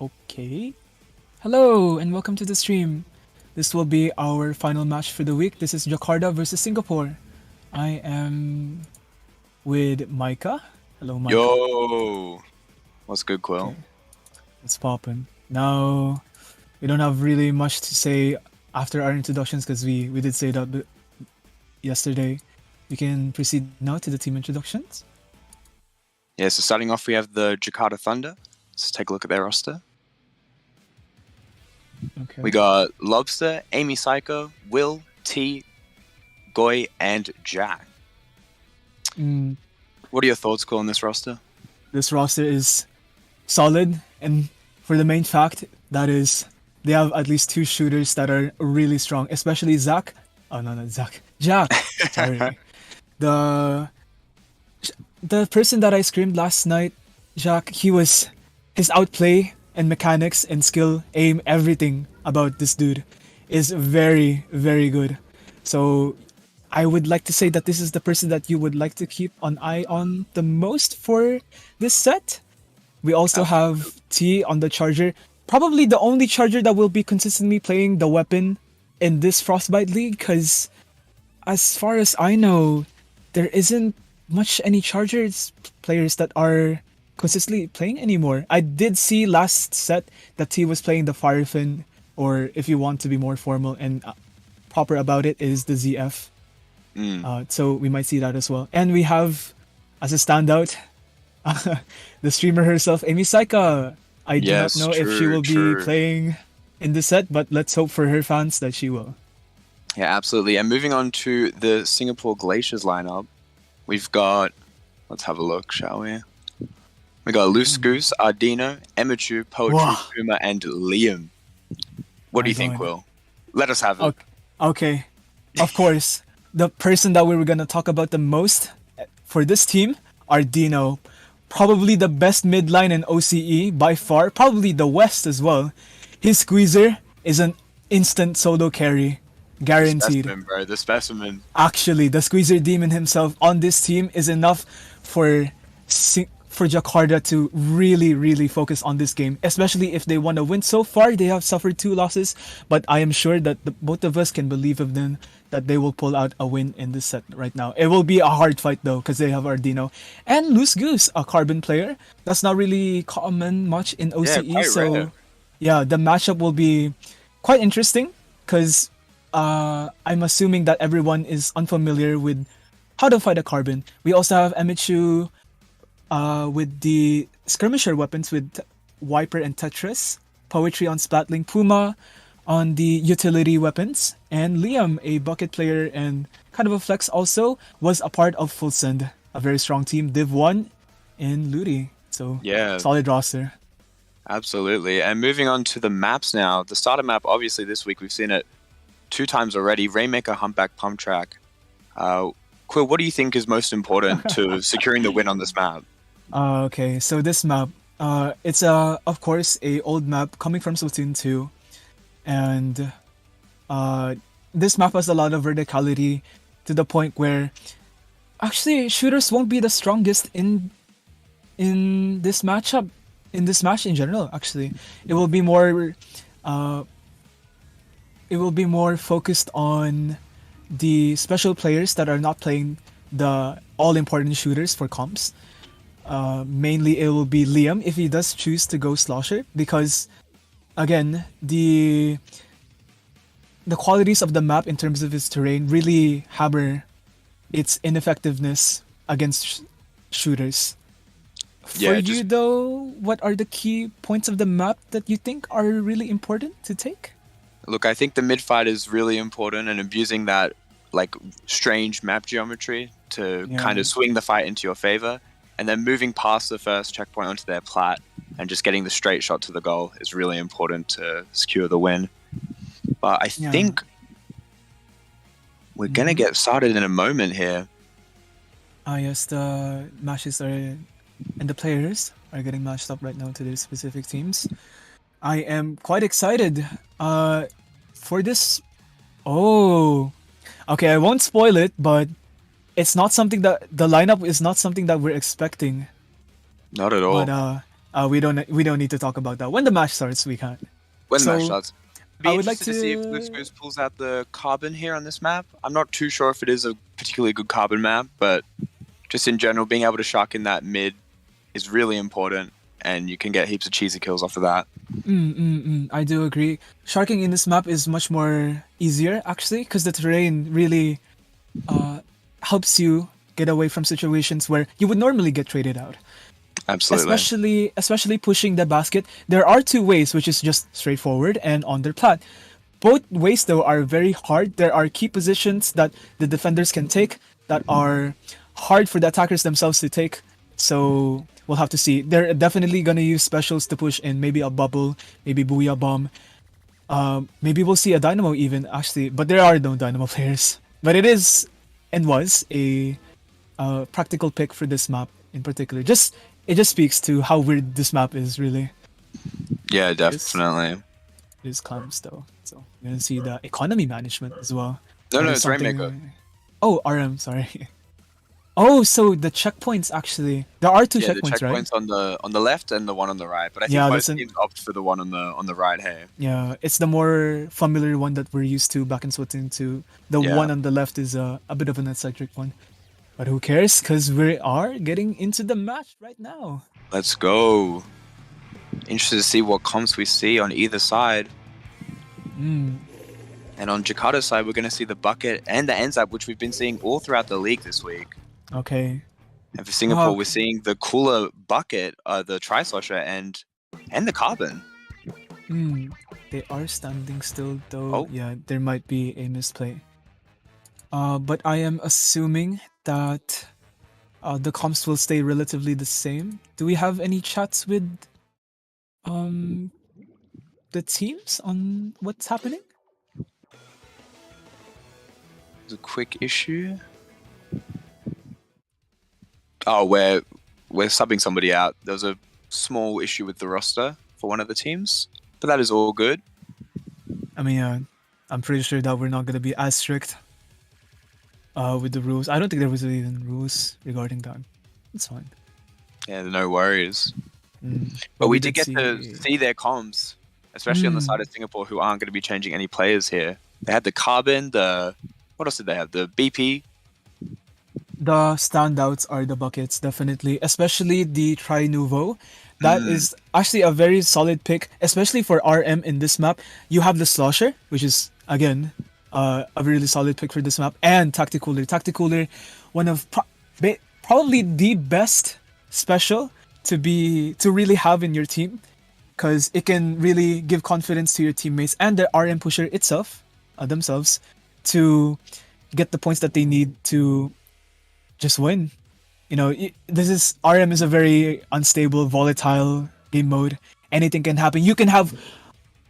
Okay. Hello and welcome to the stream. This will be our final match for the week. This is Jakarta versus Singapore. I am with Micah. Hello, Micah. Yo, what's good, Quill? Okay, it's poppin'. Now, we don't have really much to say after our introductions because we did say that yesterday. We can proceed now to the team introductions. Yeah, so starting off, we have the Jakarta Thunder. Let's take a look at their roster. Okay. We got Lobster, Amy Psycho, Will, T, Goy, and Jack. Mm, What are your thoughts, Quill, on this roster? this roster is solid, and for the main fact, that is, they have at least two shooters that are really strong, especially Zach. Oh, no, not Zach. Jack. Sorry. The the person that I screamed last night, Jack, his outplay and mechanics and skill, aim, everything about this dude is very, very good. So I would like to say that this is the person that you would like to keep an eye on the most for this set. We also have T on the charger. Probably the only charger that will be consistently playing the weapon in this Frostbite League, because as far as I know, there isn't much any chargers players that are consistently playing anymore. I did see last set that T was playing the Firefin, or if you want to be more formal and proper about it, is the ZF. So we might see that as well. And we have, as a standout, the streamer herself, Amy Saika. I do Yes, not know if she true, will be true. playing in this set, but let's hope for her fans that she will. Yeah, absolutely. And moving on to the Singapore Glaciers lineup, we've got, let's have a look, shall we? We got Loose Goose, Ardino, Emichu, Poetry, Wow. Puma, and Liam. What do My you think, God. Will? Let us have it. Okay. Of course, the person that we were gonna talk about the most for this team are Dino. Probably the best midline in OCE by far, probably the West as well. His squeezer is an instant solo carry. The Guaranteed. specimen, bro. The specimen. Actually, the squeezer demon himself on this team is enough for for Jakarta to really, really focus on this game, especially if they want to win. So far, they have suffered 2 losses, but I am sure that both of us can believe of them that they will pull out a win in this set right now. It will be a hard fight though, because they have Ardino and Loose Goose, a carbon player. That's not really common much in OCE, quite so rare. yeah, the matchup will be quite interesting because I'm assuming that everyone is unfamiliar with how to fight a carbon. We also have Emichu with the skirmisher weapons with Wiper and Tetris, Poetry on Splatling, Puma on the utility weapons, and Liam, a bucket player and kind of a flex also, was a part of Full Send, a very strong team, Div 1 in Ludi. So, Yeah. solid roster. Absolutely. And moving on to the maps now. The starter map, obviously, this week we've seen it 2 times already. Rainmaker, Humpback, Pump Track. Quill, what do you think is most important to securing the win on this map? Okay, so this map, it's of course a old map coming from Splatoon 2, and this map has a lot of verticality to the point where actually shooters won't be the strongest in this matchup, in this match in general. Actually, it will be more focused on the special players that are not playing the all important shooters for comps. Mainly it will be Liam if he does choose to go Slosher, because again the qualities of the map in terms of its terrain really hammer its ineffectiveness against shooters. For Yeah, you though, what are the key points of the map that you think are really important to take? Look, I think the mid fight is really important, and abusing that like strange map geometry to kind of swing the fight into your favor, and then moving past the first checkpoint onto their plat and just getting the straight shot to the goal is really important to secure the win. But I think we're gonna get started in a moment here. Yes, the matches are, and the players are getting matched up right now to their specific teams. I am quite excited for this. Oh, okay, I won't spoil it, but it's not something that the lineup is not something that we're expecting. Not at all. But We don't need to talk about that. When the match starts, we can't. When the match So starts. I Be would like interested to see if Lucas pulls out the carbon here on this map. I'm not too sure if it is a particularly good carbon map, but just in general, being able to shark in that mid is really important, and you can get heaps of cheesy kills off of that. I do agree. Sharking in this map is much more easier actually, because the terrain really helps you get away from situations where you would normally get traded out. Absolutely. Especially pushing the basket. There are two ways, which is just straightforward and on their plat. Both ways though are very hard. There are key positions that the defenders can take that are hard for the attackers themselves to take. So we'll have to see. They're definitely gonna use specials to push in, maybe a bubble, maybe Booyah Bomb. Maybe we'll see a Dynamo even actually, but there are no Dynamo players. But it is and was a practical pick for this map in particular. It just speaks to how weird this map is, really. Yeah, definitely. It is clamps, though. So you're gonna see the economy management as well. No, That is it's something- Rainmaker. Oh, RM, sorry. Oh, so the checkpoints actually. There are two Yeah, the checkpoints, right? checkpoints on the left and the one on the right. But I think Yeah, most that's teams opt for the one on the right. Hey. Yeah, it's the more familiar one that we're used to back in Splatoon 2. The Yeah. one on the left is a bit of an eccentric one. But who cares? Because we are getting into the match right now. Let's go. Interested to see what comps we see on either side. And on Jakarta's side, we're going to see the bucket and the Enzap, which we've been seeing all throughout the league this week. Okay. And for Singapore, we're seeing the cooler bucket, the Tri-Slosher, and the carbon. They are standing still, though. Oh. Yeah, there might be a misplay. But I am assuming that the comps will stay relatively the same. Do we have any chats with the teams on what's happening? There's a quick issue. Oh, we're subbing somebody out. There was a small issue with the roster for one of the teams, but that is all good. I mean, I'm pretty sure that we're not going to be as strict with the rules. I don't think there was even rules regarding that. It's fine. Yeah, no worries. But we did get to see their comms, especially on the side of Singapore, who aren't going to be changing any players here. They had the Carbon, what else did they have? The BP. The standouts are the buckets, definitely. Especially the Tri-Nuvo. That is actually a very solid pick, especially for RM in this map. You have the Slosher, which is, again, a really solid pick for this map. And Tacticooler. Tacticooler, one of probably the best special to really have in your team, because it can really give confidence to your teammates and the RM pusher itself, themselves, to get the points that they need to just win. You know, RM is a very unstable, volatile game mode. Anything can happen. You can have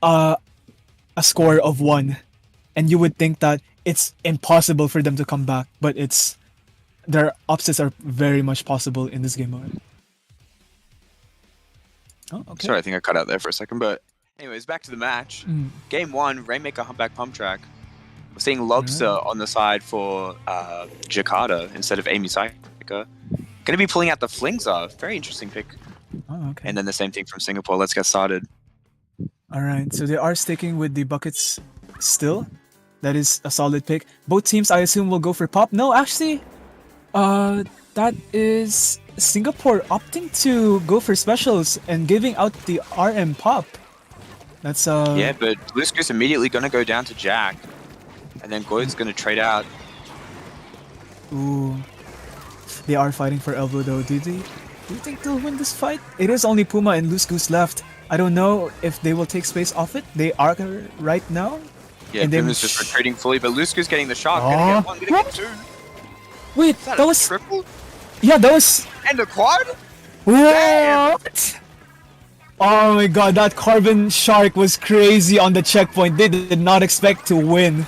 a score of 1, and you would think that it's impossible for them to come back, but their upsets are very much possible in this game mode. Oh, okay. Sorry, I think I cut out there for a second, but anyways, back to the match. Game 1, Rainmaker Humpback Pump Track. We're seeing Lobster on the side for Jakarta instead of Amy Psyker. Going to be pulling out the Flingza. Very interesting pick. Oh, okay. And then the same thing from Singapore. Let's get started. Alright, so they are sticking with the buckets still. That is a solid pick. Both teams, I assume, will go for pop. No, actually, that is Singapore opting to go for specials and giving out the RM pop. That's Yeah, but Luskus immediately going to go down to Jack. And then Goyd's going to trade out. Ooh. They are fighting for elbow though. Do you think they'll win this fight? It is only Puma and Loose Goose left. I don't know if they will take space off it. They are right now. Yeah, and Puma's just retreating fully, but Luskus getting the shot. Gonna get one, gonna get two. Wait, That was triple? Yeah, that was... And a quad? What? Oh my god, that Carbon Shark was crazy on the checkpoint. They did not expect to win.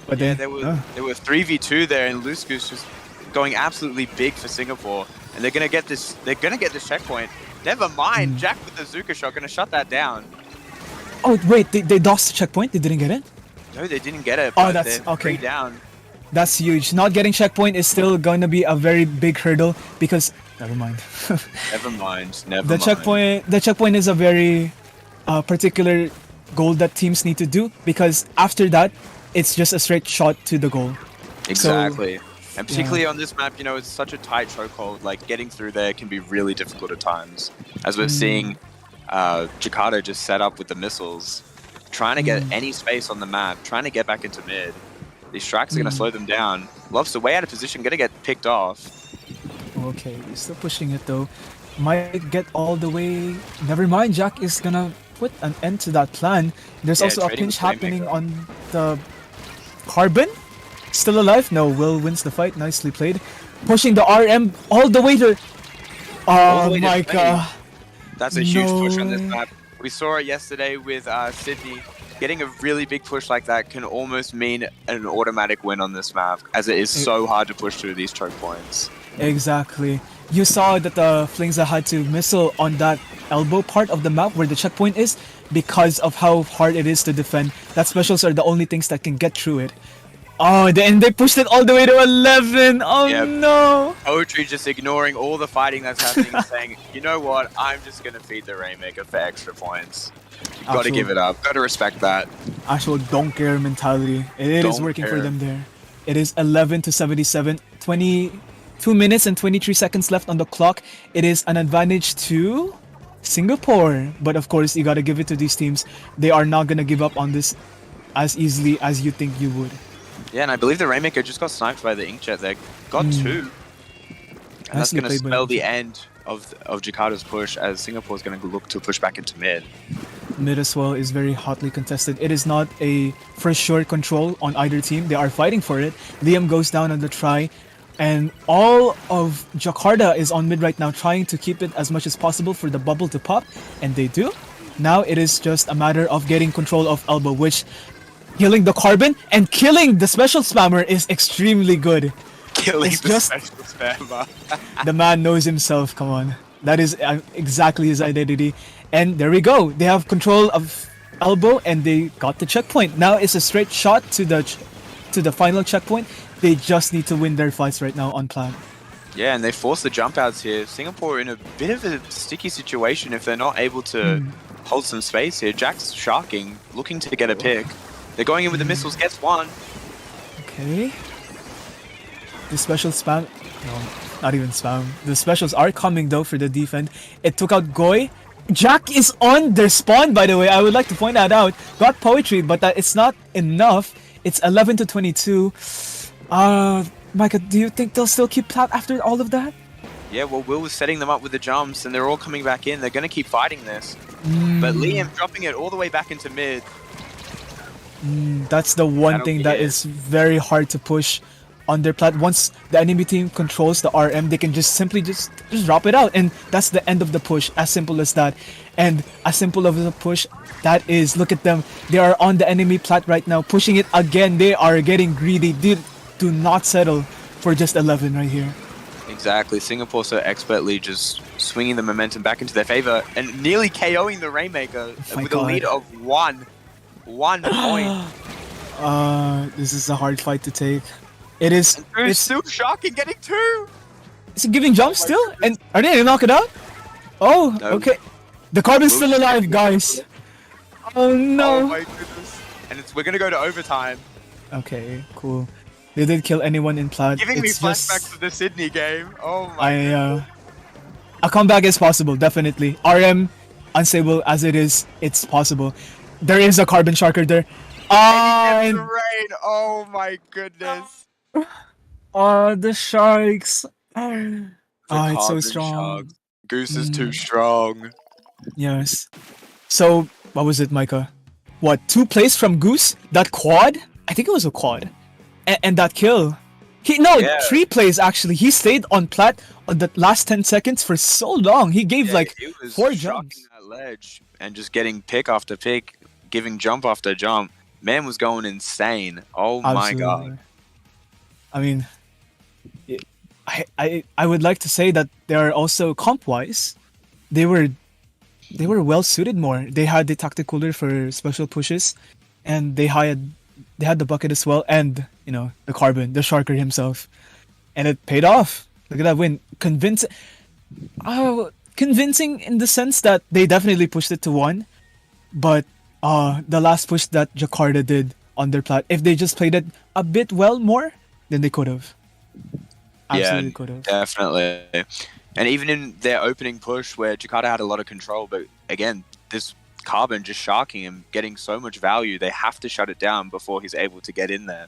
But Yeah, then, there were 3v2 there, and Luskus just going absolutely big for Singapore. And they're gonna get this checkpoint. Never mind, Jack with the Zuka shot gonna shut that down. Oh wait, they lost the checkpoint? They didn't get it? No, they didn't get it, Oh, but that's they're okay. 3 down. That's huge. Not getting checkpoint is still going to be a very big hurdle, because Never mind. Never mind. Never The mind. checkpoint is a very particular goal that teams need to do because after that, it's just a straight shot to the goal. Exactly. And particularly on this map, it's such a tight chokehold. Like, getting through there can be really difficult at times. As we're seeing Jakarta just set up with the missiles, trying to get any space on the map, trying to get back into mid. These strikes are going to slow them down. Lobster way out of position, going to get picked off. Okay, he's still pushing it though. Might get all the way. Never mind, Jack is gonna put an end to that plan. There's also a trading pinch with happening Rainmaker. on the Carbon. Still alive? No, Will wins the fight. Nicely played. Pushing the RM all the way to... All the Oh way to my 20. god. That's a huge push on this No. map. We saw it yesterday with Sydney. Getting a really big push like that can almost mean an automatic win on this map, as it is so hard to push through these choke points. Exactly. You saw that the Flingza had to missile on that elbow part of the map where the checkpoint is because of how hard it is to defend. That specials are the only things that can get through it. Oh, and they pushed it all the way to 11. Oh Yep. no. Poetry just ignoring all the fighting that's happening and saying, you know what, I'm just going to feed the Rainmaker for extra points. Got to give it up. Got to respect that. Actual don't care mentality. It is Don't working for care. them there. It is 11 to 77. 22 minutes and 23 seconds left on the clock. It is an advantage to Singapore. But of course, you got to give it to these teams. They are not going to give up on this as easily as you think you would. Yeah, and I believe the Rainmaker just got sniped by the Inkjet there. Got two. And that's Nicely going to played by spell the Inkjet. end of Jakarta's push, as Singapore's going to look to push back into mid. Mid as well is very hotly contested. It is not a for sure control on either team. They are fighting for it. Liam goes down on the try. And all of Jakarta is on mid right now, trying to keep it as much as possible for the bubble to pop. And they do. Now it is just a matter of getting control of Elbow, which killing the Carbon and killing the special spammer is extremely good. Killing It's the just- special spammer. The man knows himself, come on. That is exactly his identity. And there we go. They have control of Elbow and they got the checkpoint. Now it's a straight shot to the final checkpoint. They just need to win their fights right now on plan. Yeah, and they force the jump outs here. Singapore in a bit of a sticky situation if they're not able to hold some space here. Jack's sharking, looking to get a pick. They're going in with the missiles, gets one. Okay. The special spam... No, not even spam. The specials are coming though for the defense. It took out Goy. Jack is on their spawn, by the way. I would like to point that out. Got poetry, but that it's not enough. It's 11 to 22. Micah, do you think they'll still keep plat after all of that? Yeah, well, Will was setting them up with the jumps, and they're all coming back in. They're going to keep fighting this. But Liam dropping it all the way back into mid. That's the one That'll thing be that it. is very hard to push on their plat. Once the enemy team controls the RM, they can just simply just drop it out, and that's the end of the push. As simple as that. And as simple of a push that is. Look at them. They are on the enemy plat right now, pushing it again. They are getting greedy. Do not settle for just 11 right here. Exactly. Singapore so expertly just swinging the momentum back into their favor and nearly KOing the Rainmaker my with God. a lead of one. 1 point. This is a hard fight to take. It is. It's still shocking getting two. Is it giving jumps still? And are they gonna knock it out? Oh, No. okay. The Carbon's still alive, guys. Oh Oh no. my goodness. And we're going to go to overtime. Okay, cool. They didn't kill anyone in plat. Giving me It's flashbacks just to the Sydney game. Oh my a comeback is possible, definitely. RM unstable as it is, it's possible. There is a Carbon Sharker there. And And rain. Oh my goodness. the Sharks. The It's so Carbon strong. Sharks. Goose is too strong. Yes. So, what was it, Micah? What, 2 plays from Goose? That quad? I think it was a quad. And that kill. Yeah. 3 plays actually. He stayed on plat on the last 10 seconds for so long. He gave like he was 4 shocking jumps. that ledge and just getting pick after pick, giving jump after jump. Man was going insane. Oh my god. I mean, I would like to say that they are also comp-wise, they were well suited more. They had the tactic cooler for special pushes, and they had the bucket as well, and the Carbon, the Sharker himself, and it paid off. Look at that win! Convincing in the sense that they definitely pushed it to 1, but the last push that Jakarta did on their plat, if they just played it a bit well more, then they could have. Yeah, Absolutely could have. definitely. And even in their opening push, where Jakarta had a lot of control, but again, this Carbon just sharking him, getting so much value, they have to shut it down before he's able to get in there.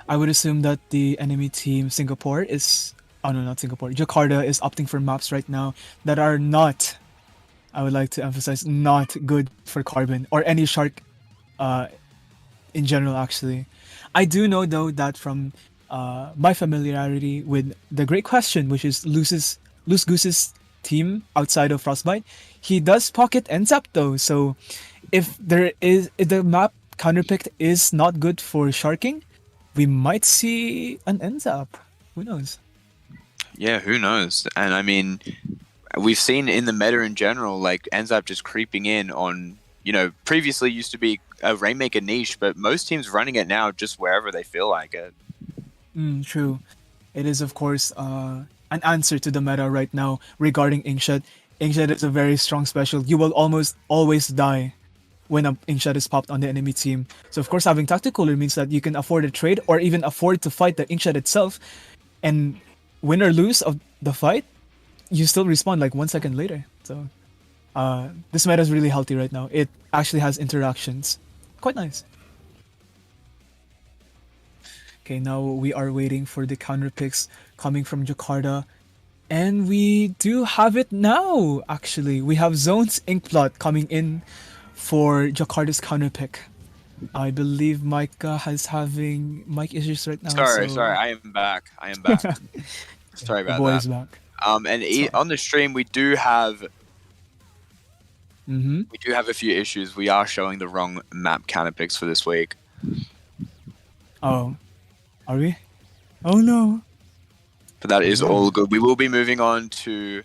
I would assume that the enemy team Singapore is, oh no, not Singapore, Jakarta is opting for maps right now that are not, I would like to emphasize, not good for Carbon or any shark in general actually. I do know though that from my familiarity with the Great Question, which is Loose Goose's team outside of Frostbite, he does pocket NZAP though. So if the map counterpicked is not good for sharking, we might see an NZAP. Who knows? Yeah, who knows? And I mean, we've seen in the meta in general, like ends up just creeping in on, previously used to be a Rainmaker niche, but most teams running it now just wherever they feel like it. True. It is, of course, an answer to the meta right now regarding Inkshot. Inkshot is a very strong special. You will almost always die when an Inkshot is popped on the enemy team. So, of course, having Tactical Cooler means that you can afford a trade or even afford to fight the Inkshot itself. And win or lose of the fight, you still respawn like 1 second later. So, this meta is really healthy right now. It actually has interactions. Quite nice. Okay, now we are waiting for the counter picks coming from Jakarta. And we do have it now, actually. We have Zone's Inkblot coming in for Jakarta's counter pick. I believe Micah is having mic issues right now. Sorry, I am back. Sorry about the boy that. Is back. On the stream, we do have a few issues. We are showing the wrong map counter picks for this week. Oh, are we? Oh no. But that is all good. We will be moving on to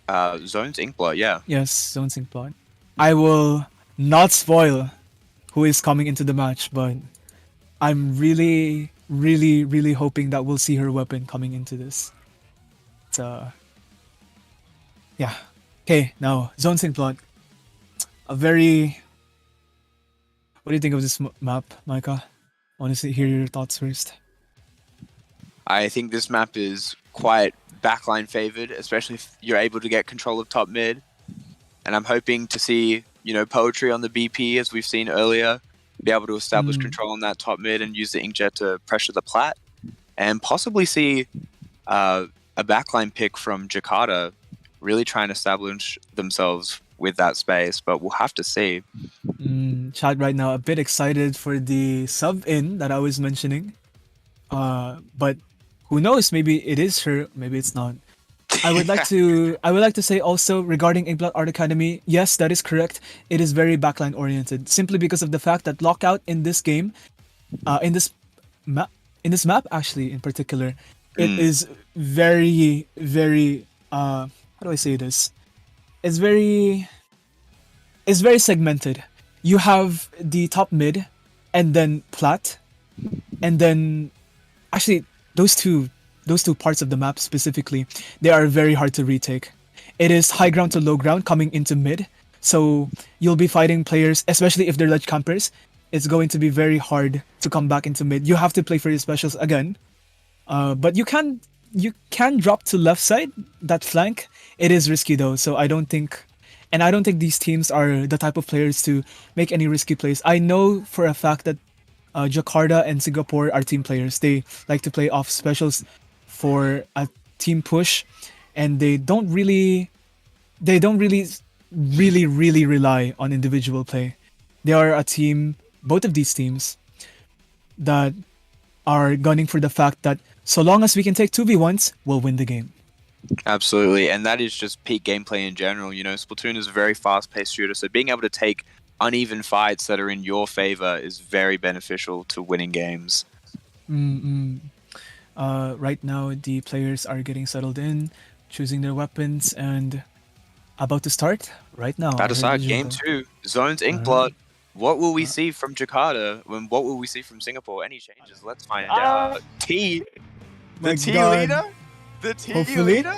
Zone's Inkblot, yeah. Yes, Zone's Inkblot. I will not spoil who is coming into the match, but I'm really, really, really hoping that we'll see her weapon coming into this. So, yeah. Okay, now, Zone's Inkblot. A very... What do you think of this map, Micah? I want to hear your thoughts first. I think this map is quite backline favored, especially if you're able to get control of top mid. And I'm hoping to see, Poetry on the BP, as we've seen earlier, be able to establish control on that top mid and use the Inkjet to pressure the plat. And possibly see a backline pick from Jakarta really try and establish themselves with that space, but we'll have to see. Chat right now a bit excited for the sub-in that I was mentioning. But who knows, maybe it is her, maybe it's not. I would like to say also regarding Inkblot Art Academy, yes, that is correct. It is very backline oriented, simply because of the fact that lockout in this game, in this map actually in particular, it is very, very how do I say this? It's very segmented. You have the top mid, and then plat, and then actually those two parts of the map specifically, they are very hard to retake. It is high ground to low ground coming into mid, so you'll be fighting players, especially if they're ledge campers. It's going to be very hard to come back into mid. You have to play for your specials again, but you can drop to left side, that flank. It is risky though, so I don't think these teams are the type of players to make any risky plays. I know for a fact that Jakarta and Singapore are team players. They like to play off specials for a team push, and they don't really rely on individual play. They are a team, both of these teams, that are gunning for the fact that so long as we can take 2v1s, we'll win the game. Absolutely, and that is just peak gameplay in general. Splatoon is a very fast-paced shooter, so being able to take uneven fights that are in your favor is very beneficial to winning games. Right now, the players are getting settled in, choosing their weapons, and about to start right now. About to start game 2. Zone's Inkblot. What will we see from Jakarta? What will we see from Singapore? Any changes? Let's find out. The T leader? The T Hopefully. leader?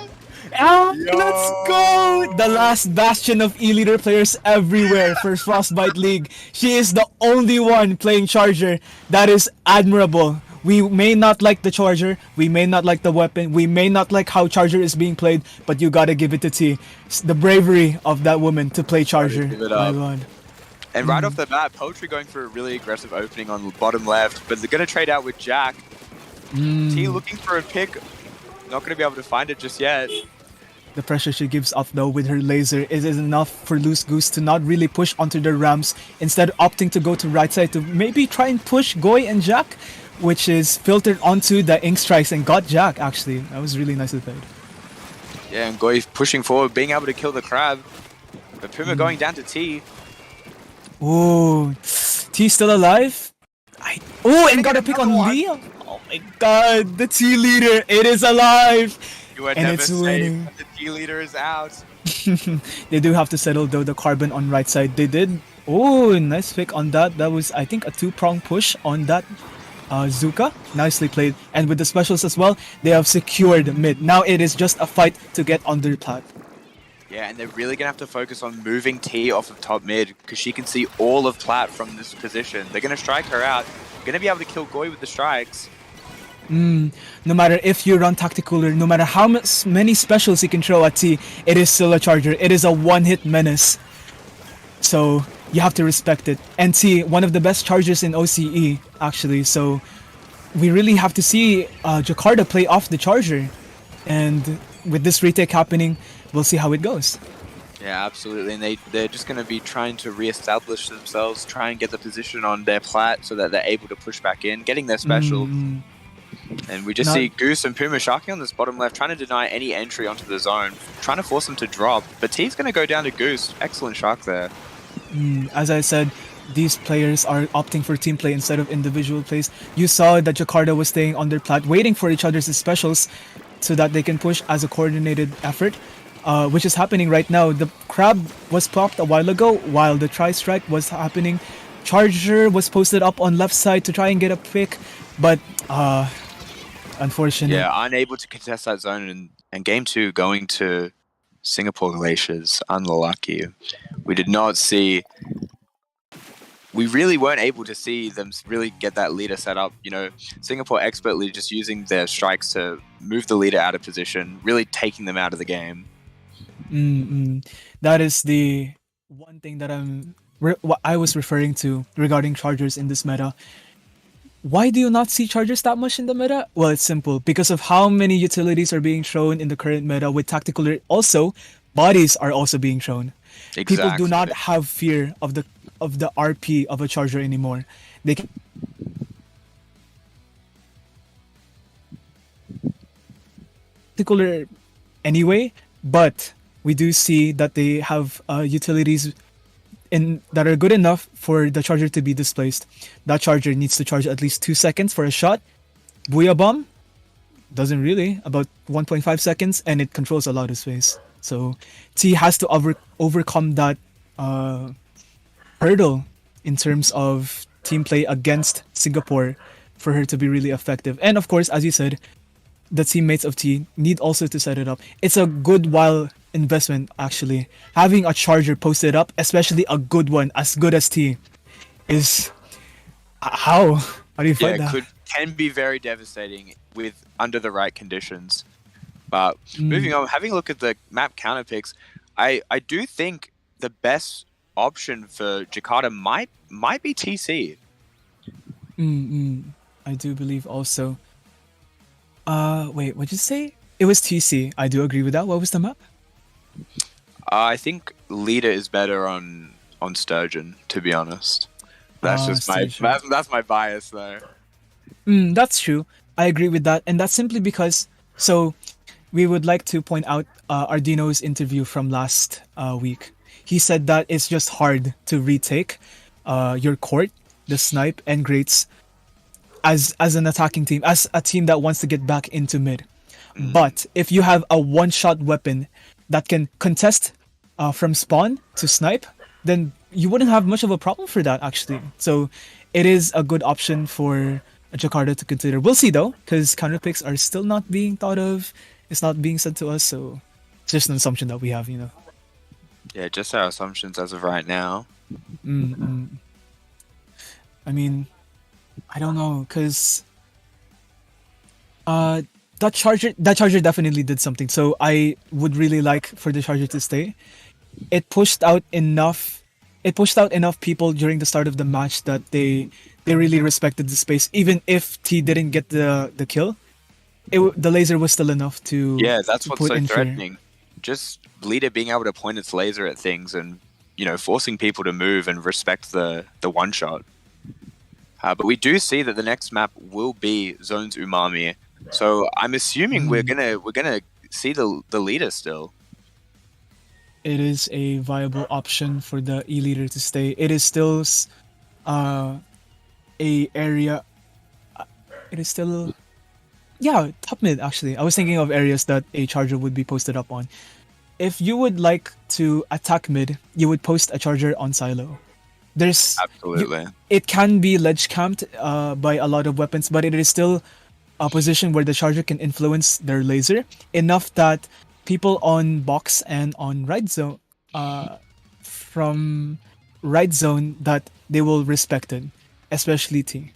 Ah, Yo. let's go! The last bastion of E-Leader players everywhere for Frostbite League. She is the only one playing Charger. That is admirable. We may not like the Charger, we may not like the weapon, we may not like how Charger is being played, but you gotta give it to T. The bravery of that woman to play Charger. Give it My up. god. And right off the bat, Poetry going for a really aggressive opening on the bottom left, but they're going to trade out with Jack. T looking for a pick, not going to be able to find it just yet. The pressure she gives off though with her laser is enough for Loose Goose to not really push onto the ramps, instead opting to go to right side to maybe try and push Goy and Jack, which is filtered onto the Ink Strikes and got Jack actually. That was really nicely played. Yeah, and Goy pushing forward, being able to kill the crab. But Puma going down to T. Ooh, T still alive? And got a pick on Lee? Oh my god, the T leader, it is alive! You are And never it's safe. winning. The T leader is out. They do have to settle though the carbon on right side. They did. Oh, nice pick on that. That was, I think, a two-prong push on that Zuka. Nicely played. And with the specials as well, they have secured mid. Now it is just a fight to get on their plat. Yeah, and they're really going to have to focus on moving T off of top mid, because she can see all of Plat from this position. They're going to strike her out. Going to be able to kill Goy with the strikes. No matter if you run Tacticooler, no matter how many specials you can throw at T, it is still a Charger. It is a one-hit menace. So you have to respect it. And T, one of the best Chargers in OCE, actually. So we really have to see Jakarta play off the Charger. And with this retake happening, we'll see how it goes. Yeah, absolutely. And they're just going to be trying to re-establish themselves, try and get the position on their plat so that they're able to push back in, getting their special. And we just see Goose and Puma sharking on this bottom left, trying to deny any entry onto the zone, trying to force them to drop. But T's going to go down to Goose. Excellent shark there. As I said, these players are opting for team play instead of individual plays. You saw that Jakarta was staying on their plat, waiting for each other's specials so that they can push as a coordinated effort, which is happening right now. The crab was popped a while ago while the tri-strike was happening. Charger was posted up on left side to try and get a pick, but unfortunately. Yeah, unable to contest that zone, and game two going to Singapore Glaciers. Unlucky. We did not see... We really weren't able to see them really get that leader set up. You know, Singapore expertly just using their strikes to move the leader out of position, really taking them out of the game. That is the one thing that what I was referring to regarding Chargers in this meta. Why do you not see Chargers that much in the meta? Well, it's simple. Because of how many utilities are being thrown in the current meta with Tactical. Also, bodies are also being thrown. Exactly. People do not have fear of the RP of a Charger anymore. They can Tactical anyway, but we do see that they have utilities that are good enough for the Charger to be displaced. That Charger needs to charge at least 2 seconds for a shot. Booyah Bomb doesn't really, about 1.5 seconds, and it controls a lot of space. So T has to overcome that hurdle in terms of team play against Singapore for her to be really effective. And of course, as you said, the teammates of T need also to set it up. It's a good while investment, actually. Having a Charger posted up, especially a good one, as good as T, is... How do you fight that? Can be very devastating with under the right conditions. But moving on, having a look at the map counter picks, I do think the best option for Jakarta might be TC. I do believe also. Wait, what'd you say? It was TC. I do agree with that. What was the map? I think leader is better on Sturgeon, to be honest. That's just that's my bias though. That's true. I agree with that, and that's simply because. So, we would like to point out Ardino's interview from last week. He said that it's just hard to retake your court, the snipe, and greats as an attacking team, as a team that wants to get back into mid. But if you have a one-shot weapon that can contest from spawn to snipe, then you wouldn't have much of a problem for that, actually. So it is a good option for Jakarta to consider. We'll see, though, because counter picks are still not being thought of It's not being said to us, so it's just an assumption that we have, you know. Yeah, just our assumptions as of right now. I mean, I don't know, cause that charger definitely did something. So I would really like for the charger to stay. It pushed out enough. It pushed out enough people during the start of the match that they really respected the space. Even if T didn't get the kill, the laser was still enough to Yeah, that's to what's put so in fear. threatening. Just Leader being able to point its laser at things and, you know, forcing people to move and respect the one shot. But we do see that the next map will be Zones Umami. So I'm assuming we're gonna see the Leader still. It is a viable option for the E leader to stay. It is still a area. It is still, yeah, top mid actually. I was thinking of areas that a charger would be posted up on. If you would like to attack mid, you would post a charger on silo. There's Absolutely. it can be ledge camped by a lot of weapons, but it is still a position where the charger can influence their laser enough that people on box and on right zone, from right zone, that they will respect it, especially T.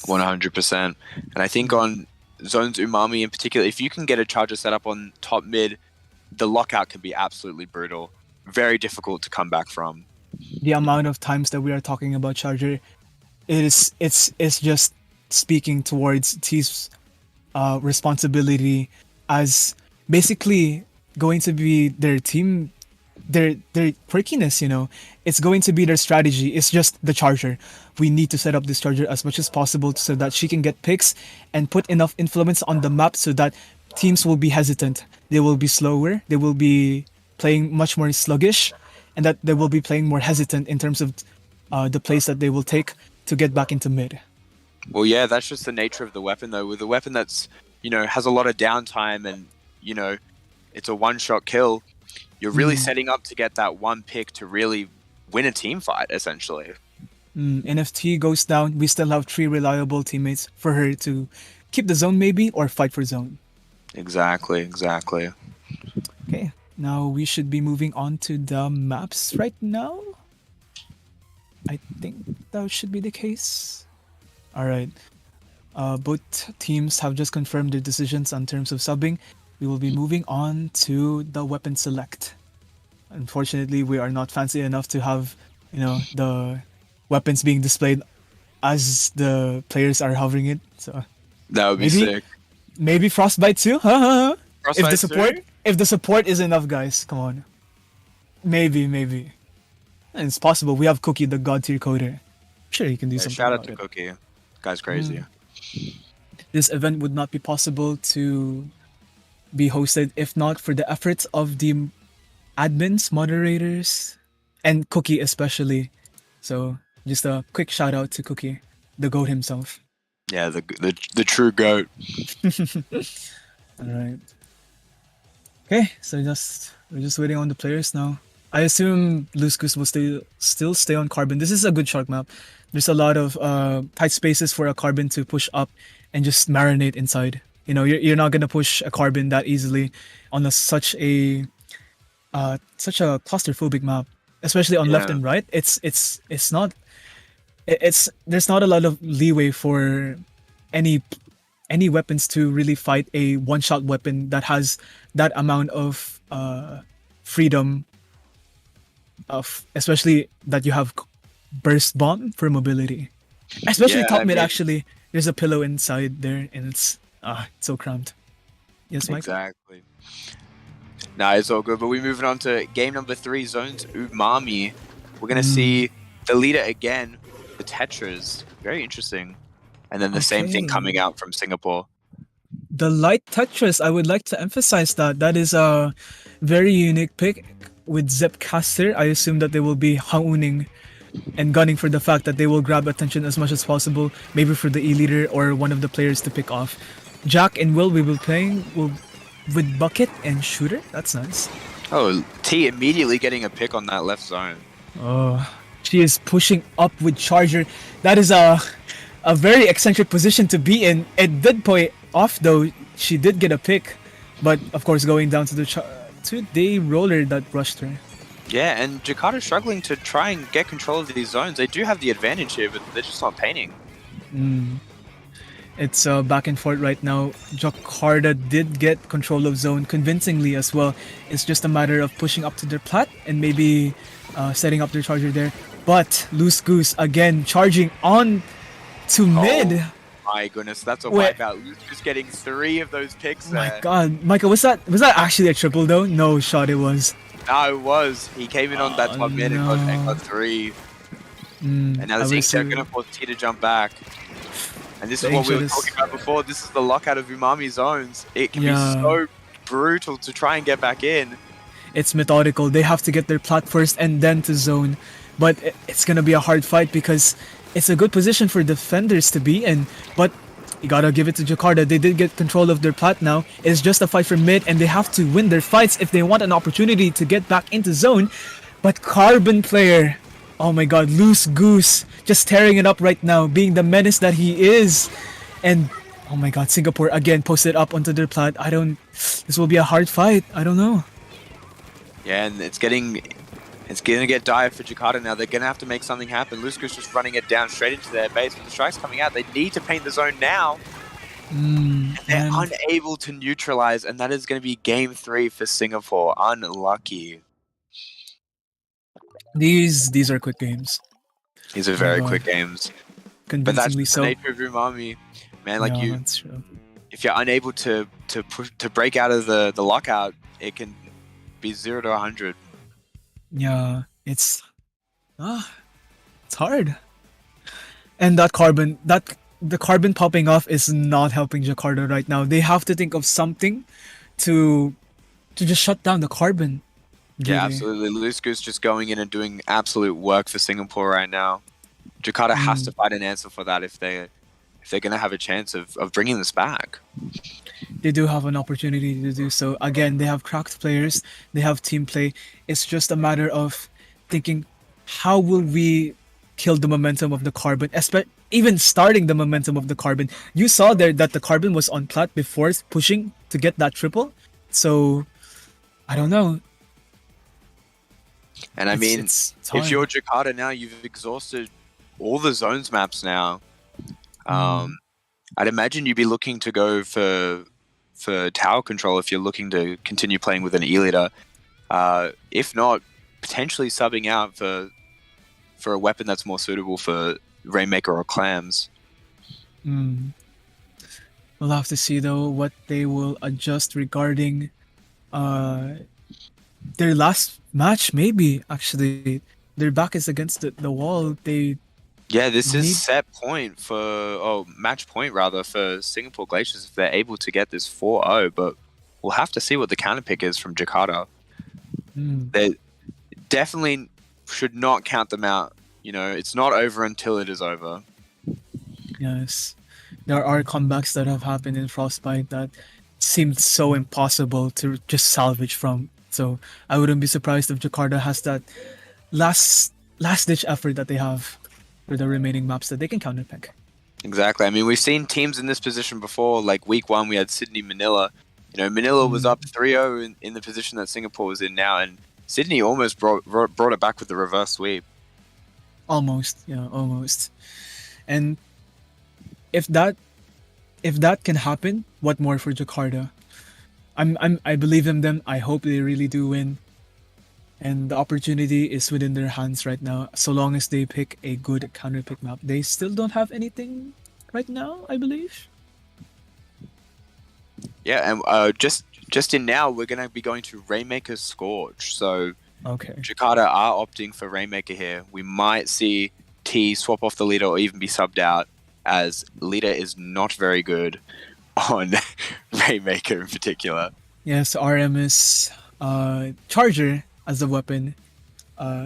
100%. And I think on Zones Umami in particular, if you can get a charger set up on top mid, the lockout can be absolutely brutal. Very difficult to come back from. The amount of times that we are talking about charger, it's just speaking towards T's responsibility as basically going to be their team, their quirkiness, you know. It's going to be their strategy. It's just the charger. We need to set up this charger as much as possible so that she can get picks and put enough influence on the map so that teams will be hesitant. They will be slower. They will be playing much more sluggish, and that they will be playing more hesitant in terms of the plays that they will take to get back into mid. Well, yeah, that's just the nature of the weapon, though. With a weapon that's, you know, has a lot of downtime and, you know, it's a one-shot kill, you're really setting up to get that one pick to really win a team fight, essentially. And if T goes down, we still have 3 reliable teammates for her to keep the zone maybe, or fight for zone. Exactly. Okay, now we should be moving on to the maps right now. I think that should be the case. Alright. Both teams have just confirmed their decisions on terms of subbing. We will be moving on to the weapon select. Unfortunately, we are not fancy enough to have, you know, the weapons being displayed as the players are hovering it. So That would be sick. maybe Frostbite too? Frostbite If the support is enough, guys, come on. Maybe. And it's possible. We have Cookie, the god tier coder. I'm sure he can do something. Shout out about to it. Cookie. Guy's crazy. This event would not be possible to be hosted if not for the efforts of the admins, moderators, and Cookie especially. So just a quick shout out to Cookie, the goat himself. Yeah, the true goat. All right. Okay, so we're just waiting on the players now. I assume Loose Goose will still stay on Carbon. This is a good shark map. There's a lot of tight spaces for a Carbon to push up and just marinate inside. You know, you're not gonna push a Carbon that easily on such a claustrophobic map, especially on left and right. It's not. There's not a lot of leeway for any weapons to really fight a one-shot weapon that has that amount of freedom, of especially that you have burst bomb for mobility, especially top mid. Actually, there's a pillow inside there, and it's so cramped. Yes, Mike. Exactly. Nah, it's all good. But we're moving on to game number 3, Zones Umami. We're gonna see the leader again, the Tetras. Very interesting. And then the same thing coming out from Singapore. The light Tetris, I would like to emphasize that is a very unique pick with Zepcaster. I assume that they will be hauning and gunning for the fact that they will grab attention as much as possible, maybe for the E-leader or one of the players to pick off. Jack and Will, we will playing with Bucket and Shooter. That's nice. Oh, T immediately getting a pick on that left zone. Oh, she is pushing up with Charger. That is a very eccentric position to be in. It did off though. She did get a pick, but of course going down to the to the roller that rushed her. Yeah, and Jakarta's struggling to try and get control of these zones. They do have the advantage here, but they're just not painting. It's back and forth right now. Jakarta did get control of zone convincingly as well. It's just a matter of pushing up to their plat and maybe setting up their charger there. But Loose Goose again charging on to mid. My goodness, that's a wipeout. Loose Goose getting 3 of those picks there. My god, Michael, was that actually a triple though? No shot, it was. No, it was. He came in on that top mid and got 3. And now they're going to force T to jump back. And this is what we were talking about before. This is the lockout of Umami zones. It can be so brutal to try and get back in. It's methodical. They have to get their plat first and then to zone. But it's going to be a hard fight because it's a good position for defenders to be in. But you gotta give it to Jakarta. They did get control of their plat now. It's just a fight for mid and they have to win their fights if they want an opportunity to get back into zone. But Carbon player, oh my god, Loose Goose, just tearing it up right now, being the menace that he is. And oh my god, Singapore again posted up onto their plat. This will be a hard fight. I don't know. Yeah, and it's gonna get dire for Jakarta now. They're gonna have to make something happen. Loose Goose just running it down straight into their base. With the strikes coming out, they need to paint the zone now. And they're unable to neutralize, and that is going to be game 3 for Singapore. Unlucky. These are quick games. These are very quick games. But that's the nature of Umami, man. Like that's true. If you're unable to break out of the lockout, it can be 0 to 100. Yeah, it's hard. And the carbon popping off is not helping Jakarta right now. They have to think of something to just shut down the carbon. Really. Yeah, absolutely. Loose Goose just going in and doing absolute work for Singapore right now. Jakarta has to find an answer for that if they're going to have a chance of bringing this back. They do have an opportunity to do so. Again, they have cracked players. They have team play. It's just a matter of thinking, how will we kill the momentum of the carbon? Even starting the momentum of the carbon. You saw there that the carbon was on plat before pushing to get that triple. So, I don't know. And I mean, if you're Jakarta now, you've exhausted all the zones maps now. I'd imagine you'd be looking to go for tower control if you're looking to continue playing with an E-leader. If not, potentially subbing out for a weapon that's more suitable for Rainmaker or Clams. We'll have to see though what they will adjust regarding their last match. Maybe actually their back is against the wall. This is set point match point rather for Singapore Glaciers if they're able to get this 4-0, but we'll have to see what the counter pick is from Jakarta. They definitely should not count them out. You know, it's not over until it is over. Yes. There are comebacks that have happened in Frostbite that seemed so impossible to just salvage from. So I wouldn't be surprised if Jakarta has that last ditch effort that they have for the remaining maps that they can counterpick. Exactly. I mean, we've seen teams in this position before. Like week 1, we had Sydney Manila. You know, Manila was up 3-0 in the position that Singapore was in now, and Sydney almost brought it back with the reverse sweep. Almost. And if that can happen, what more for Jakarta? I believe in them. I hope they really do win. And the opportunity is within their hands right now, so long as they pick a good counter pick map. They still don't have anything right now, I believe. Yeah, and just in now, we're going to be going to Rainmaker Scorch. So Jakarta are opting for Rainmaker here. We might see T swap off the leader or even be subbed out, as leader is not very good on Rainmaker in particular. Yes, RM's Charger as a weapon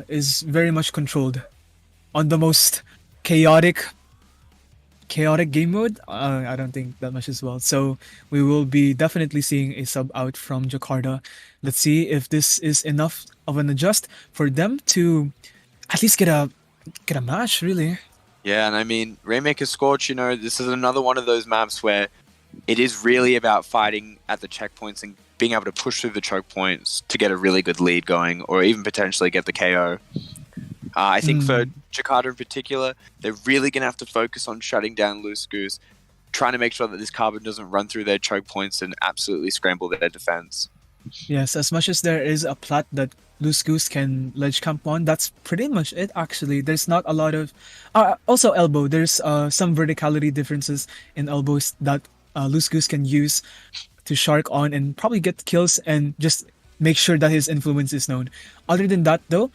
is very much controlled on the most chaotic game mode. I don't think that much as well. So we will be definitely seeing a sub out from Jakarta. Let's see if this is enough of an adjust for them to at least get a match, really. Yeah, and I mean, Rainmaker Scorch, you know, this is another one of those maps where it is really about fighting at the checkpoints and being able to push through the choke points to get a really good lead going, or even potentially get the KO. I think for Jakarta in particular, they're really going to have to focus on shutting down Loose Goose, trying to make sure that this carbon doesn't run through their choke points and absolutely scramble their defense. Yes, as much as there is a plat that Loose Goose can ledge camp on, that's pretty much it actually. There's not a lot of... also elbow, there's some verticality differences in elbows that Loose Goose can use to shark on and probably get kills and just make sure that his influence is known. Other than that though,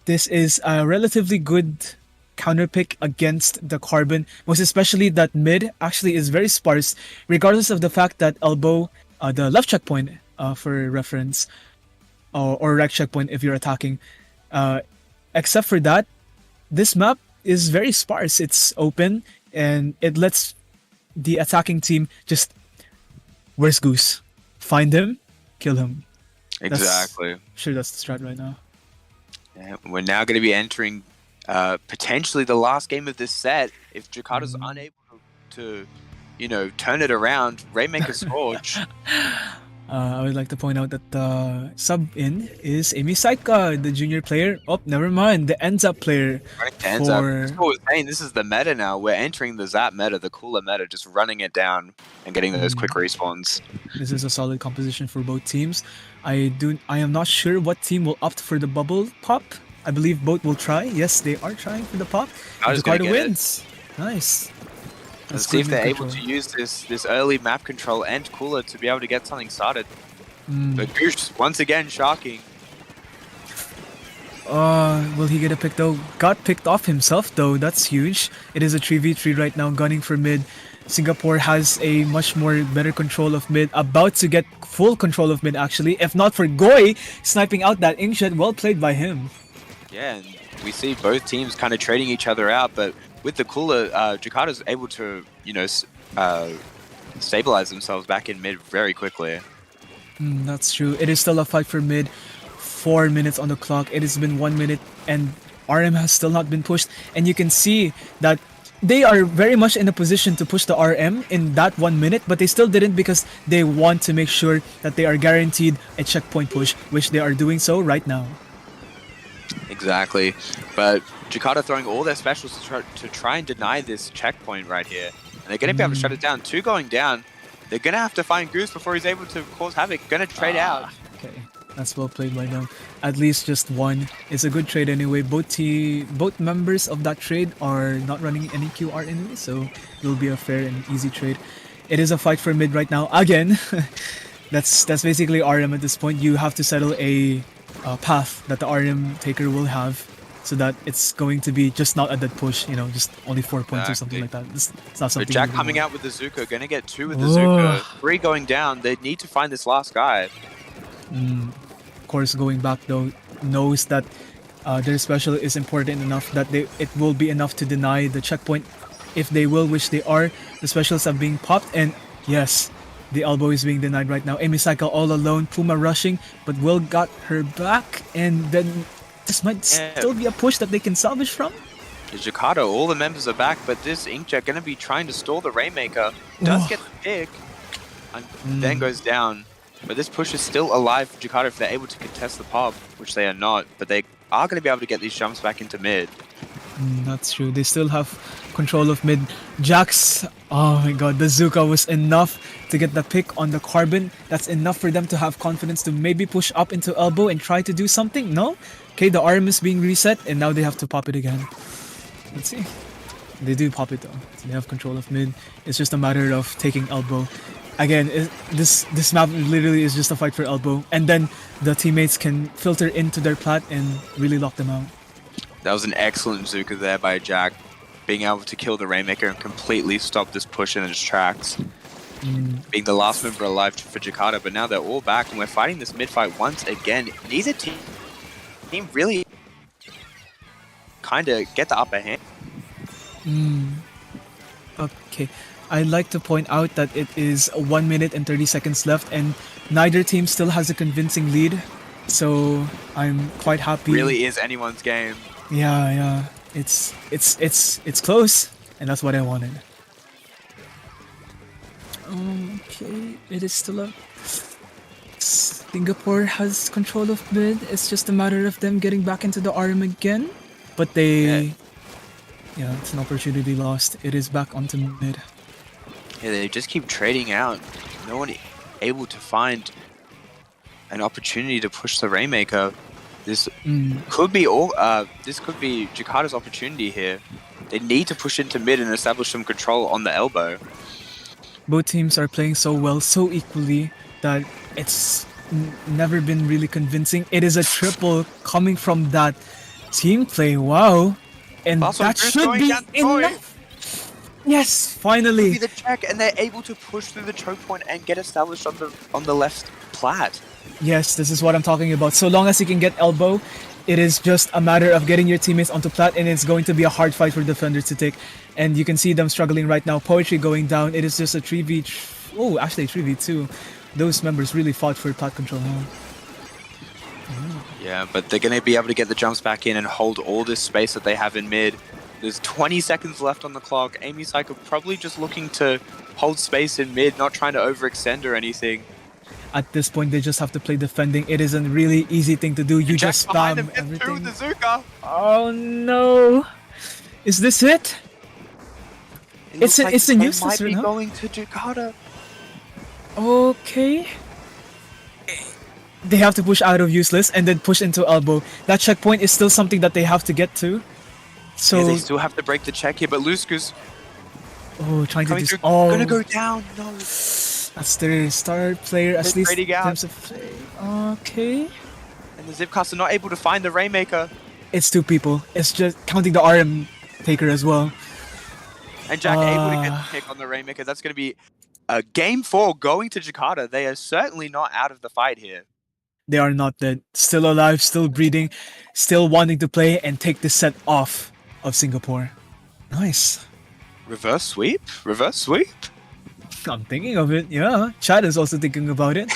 this is a relatively good counterpick against the carbon, most especially that mid actually is very sparse, regardless of the fact that elbow, the left checkpoint for reference, or right checkpoint if you're attacking, except for that, this map is very sparse. It's open and it lets the attacking team just, where's Goose? Find him, kill him. Exactly. Sure, that's the strat right now. Yeah, we're now going to be entering potentially the last game of this set. If Jakarta's unable to, turn it around, Rainmaker Scourge. I would like to point out that the sub-in is Amy Saika, the junior player. Oh, never mind, the ends-up player. That's what we're saying. This is the meta now. We're entering the Zap meta, the cooler meta, just running it down and getting those quick respawns. This is a solid composition for both teams. I am not sure what team will opt for the bubble pop. I believe both will try. Yes, they are trying for the pop. Jakarta wins. Nice. Let's see if they're able to use this early map control and cooler to be able to get something started. But Goose, once again, sharking. Will he get a pick though? Got picked off himself though, that's huge. It is a 3v3 right now, gunning for mid. Singapore has a much more better control of mid, about to get full control of mid actually, if not for Goy sniping out that inkjet. Well played by him. Yeah, and we see both teams kind of trading each other out, but with the cooler, Jakarta's able to, stabilize themselves back in mid very quickly. That's true. It is still a fight for mid. 4 minutes on the clock. It has been 1 minute and RM has still not been pushed. And you can see that they are very much in a position to push the RM in that 1 minute, but they still didn't because they want to make sure that they are guaranteed a checkpoint push, which they are doing so right now. Exactly. But Jakarta throwing all their specials to try and deny this checkpoint right here. And they're going to be able to shut it down. 2 going down. They're going to have to find Goose before he's able to cause havoc. Going to trade out. Okay. That's well played by them. At least just one. It's a good trade anyway. Both members of that trade are not running any QR anyway, so it will be a fair and easy trade. It is a fight for mid right now. Again, that's basically RM at this point. You have to settle a path that the RM taker will have, so that it's going to be just not a dead push, just only 4 points or something like that. It's not something. But Jack coming out with the Zuko, going to get 2 with the Zuko. 3 going down. They need to find this last guy. Of course, going back though, knows that their special is important enough that it will be enough to deny the checkpoint if they will, which they are. The specials are being popped, and yes, the elbow is being denied right now. Amy Cycle all alone, Puma rushing, but Will got her back, and then this might still be a push that they can salvage from. Jakarta, all the members are back, but this Inkjet going to be trying to stall the Rainmaker. Does get the pick, and then goes down. But this push is still alive for Jakarta if they're able to contest the pop, which they are not. But they are going to be able to get these jumps back into mid. That's true. They still have control of mid. Jax, oh my god, the Zuka was enough to get the pick on the carbon. That's enough for them to have confidence to maybe push up into elbow and try to do something. No? Okay, the arm is being reset and now they have to pop it again. Let's see. They do pop it though. So they have control of mid. It's just a matter of taking elbow. Again, this map literally is just a fight for elbow, and then the teammates can filter into their plat and really lock them out. That was an excellent Zuka there by Jack, being able to kill the Rainmaker and completely stop this push in its tracks. Being the last member alive for Jakarta, but now they're all back and we're fighting this mid-fight once again. Neither team really kind of get the upper hand. Okay. I'd like to point out that it is 1 minute and 30 seconds left and neither team still has a convincing lead. So I'm quite happy. Really is anyone's game. Yeah. It's close and that's what I wanted. Okay, it is still up. Singapore has control of mid. It's just a matter of them getting back into the arm again. But they... Yeah, it's an opportunity lost. It is back onto mid. Yeah, they just keep trading out. No one able to find an opportunity to push the Rainmaker. This could be this could be Jakarta's opportunity here. They need to push into mid and establish some control on the elbow. Both teams are playing so well, so equally, that it's never been really convincing. It is a triple coming from that team play. Wow. And Also, that Bruce should going be down the point. enough. Yes, finally. The check, and they're able to push through the choke point and get established on the left plat. Yes, this is what I'm talking about. So long as you can get elbow, it is just a matter of getting your teammates onto plat, and it's going to be a hard fight for defenders to take. And you can see them struggling right now. Poetry going down. It is just a 3v... Oh, actually 3v2. Those members really fought for plat control, huh? Yeah, but they're going to be able to get the jumps back in and hold all this space that they have in mid. There's 20 seconds left on the clock. Amy Psycho probably just looking to hold space in mid, not trying to overextend or anything. At this point, they just have to play defending. It is a really easy thing to do. You just spam everything. The Zuka. Oh no! Is this it? It's a useless might be run, huh? going to Jakarta. Okay. They have to push out of useless and then push into elbow. That checkpoint is still something that they have to get to. So yeah, they still have to break the check here, but Lusku's trying to do. Gonna go down. No. That's their star player, at least in terms of play. Okay. And the Zipcaster not able to find the Rainmaker. It's two people. It's just counting the RM taker as well. And Jack able to get the pick on the Rainmaker. That's going to be game 4 going to Jakarta. They are certainly not out of the fight here. They are not dead. Still alive, still breathing, still wanting to play and take the set off of Singapore. Nice. Reverse sweep? Reverse sweep? I'm thinking of it, yeah. Chad is also thinking about it.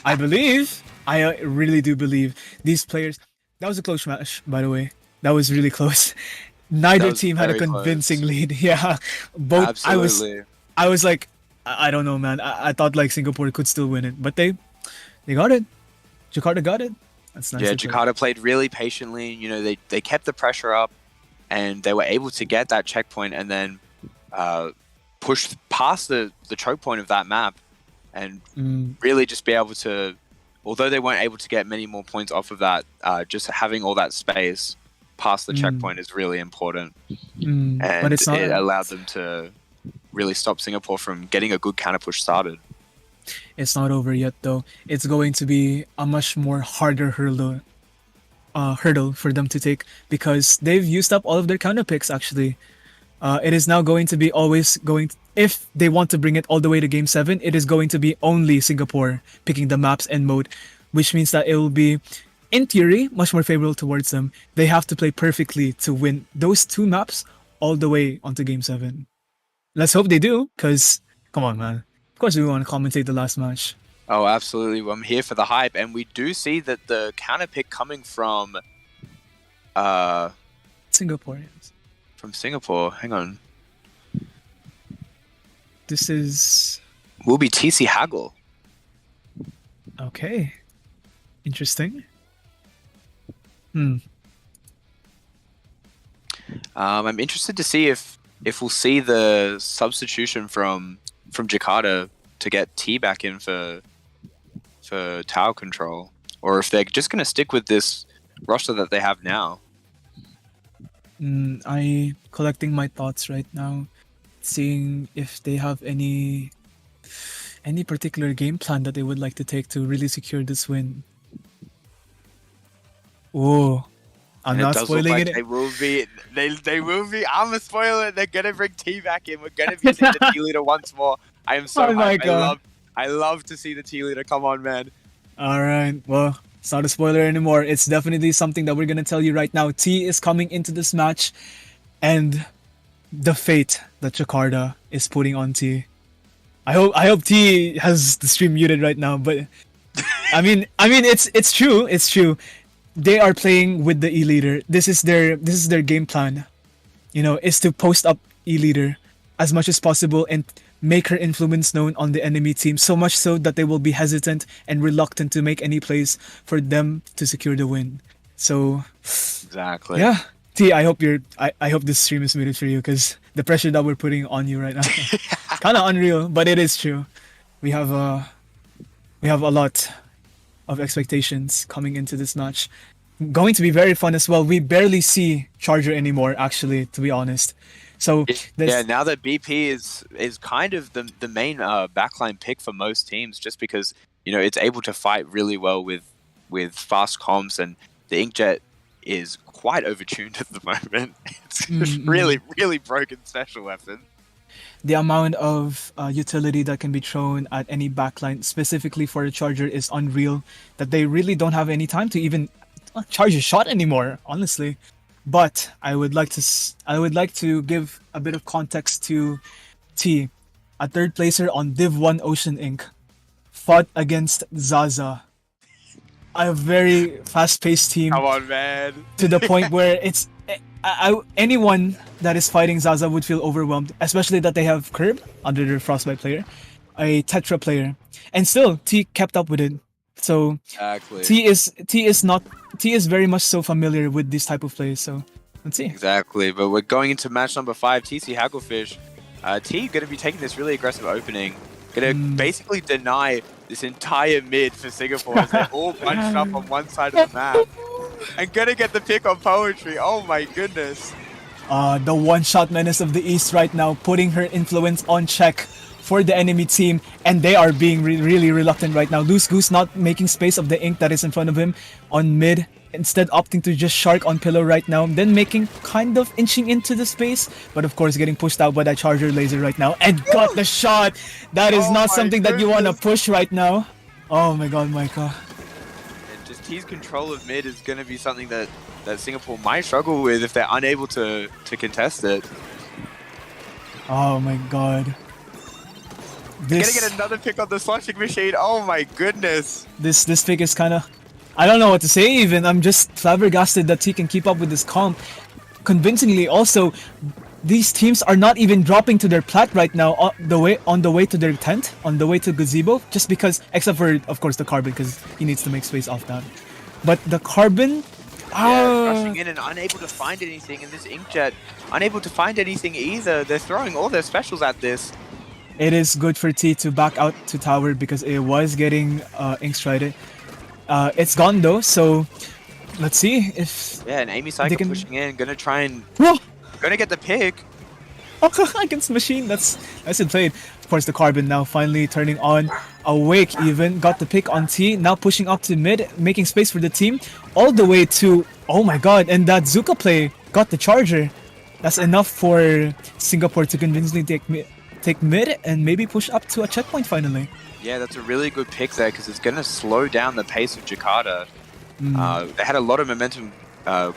I believe. I really do believe. These players... That was a close match, by the way. That was really close. Neither team had a convincing lead. Yeah. Both. Absolutely. I was like, I don't know, man. I thought like Singapore could still win it. But they got it. Jakarta got it. That's nice. Yeah, Jakarta played really patiently. You know, they kept the pressure up and they were able to get that checkpoint and then push past the choke point of that map and really just be able to, although they weren't able to get many more points off of that, just having all that space past the checkpoint is really important. And but it's not, it allowed them to really stop Singapore from getting a good counter push started. It's not over yet, though. It's going to be a much more harder hurdle for them to take because they've used up all of their counter picks, actually. It is now going to be if they want to bring it all the way to Game 7, it is going to be only Singapore picking the maps and mode, which means that it will be, in theory, much more favorable towards them. They have to play perfectly to win those 2 maps all the way onto Game 7. Let's hope they do, because, come on, man. Of course we want to commentate the last match. Oh, absolutely. I'm here for the hype, and we do see that the counter pick coming from... Singapore, yes. From Singapore. Hang on. This is... Will be TC Haggle. Okay. Interesting. I'm interested to see if we'll see the substitution from Jakarta to get T back in for tower control, or if they're just going to stick with this roster that they have now. I collecting my thoughts right now, seeing if they have any particular game plan that they would like to take to really secure this win. Oh, I'm not spoiling it. They will be. They will be. I'm a spoiler. They're gonna bring T back in. We're gonna be seeing the T leader once more. I am so hyped. I love to see the T leader. Come on, man. All right. Well, it's not a spoiler anymore. It's definitely something that we're gonna tell you right now. T is coming into this match, and the fate that Jakarta is putting on T. I hope T has the stream muted right now, but I mean it's true. It's true. They are playing with the E-leader. This is their game plan. You know, is to post up E-leader as much as possible and make her influence known on the enemy team, so much so that they will be hesitant and reluctant to make any plays for them to secure the win. So, Exactly. yeah. T, I hope I hope this stream is muted for you because the pressure that we're putting on you right now, kind of unreal, but it is true. We have a lot of expectations coming into this match. Going to be very fun as well. We barely see Charger anymore, actually, to be honest. So yeah, now that BP is kind of the main backline pick for most teams, just because it's able to fight really well with fast comms, and the Inkjet is quite overtuned at the moment. It's really broken special weapon. The amount of utility that can be thrown at any backline, specifically for a Charger, is unreal. That they really don't have any time to even charge a shot anymore, honestly. But I would like to give a bit of context to T, a third placer on Div 1 Ocean Inc. fought against Zaza, a very fast-paced team. Come on, man. To the point where it's anyone that is fighting Zaza would feel overwhelmed, especially that they have Curb under their Frostbite player, a Tetra player, and still T kept up with it. So exactly. T is very much so familiar with this type of plays. So let's see. Exactly, but we're going into match number 5. TC Hagglefish. T going to be taking this really aggressive opening. Going to basically deny this entire mid for Singapore as they're all bunched up on one side of the map. And going to get the pick on Poetry. Oh my goodness. The one-shot menace of the East right now, putting her influence on check for the enemy team, and they are being really reluctant right now. Loose Goose not making space of the ink that is in front of him on mid, instead opting to just shark on pillow right now, then making kind of inching into the space, but of course getting pushed out by that Charger laser right now, and got the shot. That is not something that you want to push right now. Oh my god, Micah. And just T's control of mid is going to be something that Singapore might struggle with if they're unable to contest it. Oh my god. Gonna get another pick on the sloshing machine. Oh my goodness. This pick is kind of, I don't know what to say even. I'm just flabbergasted that he can keep up with this comp convincingly. Also, these teams are not even dropping to their plat right now on the way to their tent, on the way to gazebo, just because, except for of course the Carbon, because he needs to make space off that. But the Carbon, rushing in and unable to find anything, and this Inkjet unable to find anything either. They're throwing all their specials at this. It is good for T to back out to tower because it was getting ink strided. It's gone though, so let's see if and Amy Psycho pushing in, gonna try and gonna get the pick. Against machine, that's it played. Of course, the Carbon now finally turning on. Awake even got the pick on T, now pushing up to mid, making space for the team all the way to, oh my god, and that Zuka play got the Charger. That's enough for Singapore to convincingly take mid and maybe push up to a checkpoint finally. Yeah, that's a really good pick there because it's going to slow down the pace of Jakarta. They had a lot of momentum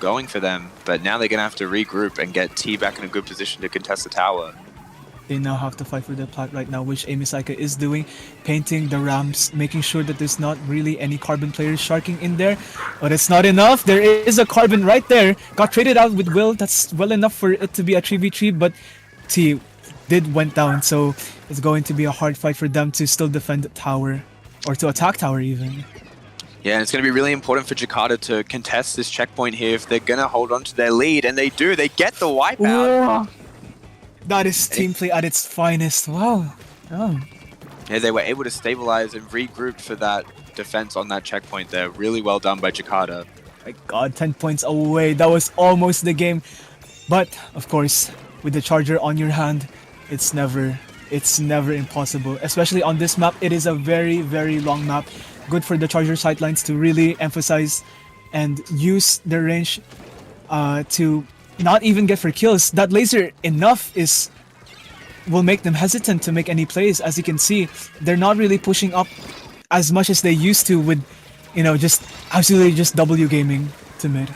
going for them, but now they're going to have to regroup and get T back in a good position to contest the tower. They now have to fight for the plat right now, which Amy Saika is doing, painting the ramps, making sure that there's not really any Carbon players sharking in there. But it's not enough. There is a Carbon right there. Got traded out with Will. That's well enough for it to be a 3v3, but T went down, so it's going to be a hard fight for them to still defend tower, or to attack tower even. Yeah, and it's going to be really important for Jakarta to contest this checkpoint here if they're going to hold on to their lead, and they do. They get the wipeout. That is team play at its finest. Wow. Oh. Yeah, they were able to stabilize and regroup for that defense on that checkpoint there. Really well done by Jakarta. My god, 10 points away. That was almost the game. But, of course, with the Charger on your hand, it's never impossible. Especially on this map, it is a very, very long map. Good for the Charger sidelines to really emphasize and use their range to not even get for kills. That laser enough will make them hesitant to make any plays. As you can see, they're not really pushing up as much as they used to with, just absolutely just W gaming to mid.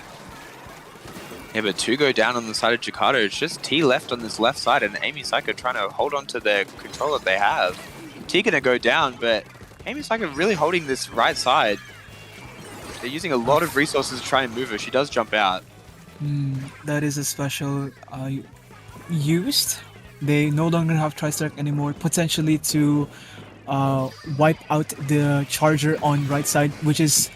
Yeah, but two go down on the side of Jakarta. It's just T left on this left side, and Amy Psycho trying to hold on to their control that they have. T gonna go down, but Amy Psycho really holding this right side. They're using a lot of resources to try and move her. She does jump out. That is a special used. They no longer have Tri-Strike anymore, potentially to wipe out the charger on right side, which is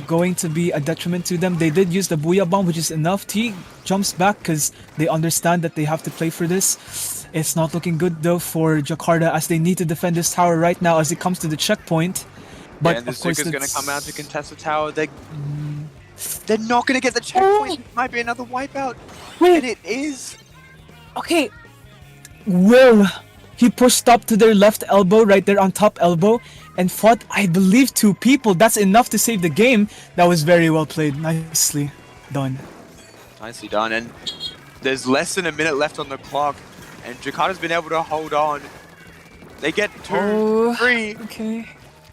going to be a detriment to them. They did use the Booyah Bomb, which is enough. T jumps back because they understand that they have to play for this. It's not looking good though for Jakarta as they need to defend this tower right now as it comes to the checkpoint. But and the of course, Zuka's going to come out to contest the tower. They're not going to get the checkpoint. It might be another wipeout. Wait. And it is. Okay. Will he pushed up to their left elbow right there on top elbow and fought, I believe, 2 people. That's enough to save the game. That was very well played. Nicely done. Nicely done. And there's less than a minute left on the clock. And Jakarta's been able to hold on. They get 2, 3. Okay.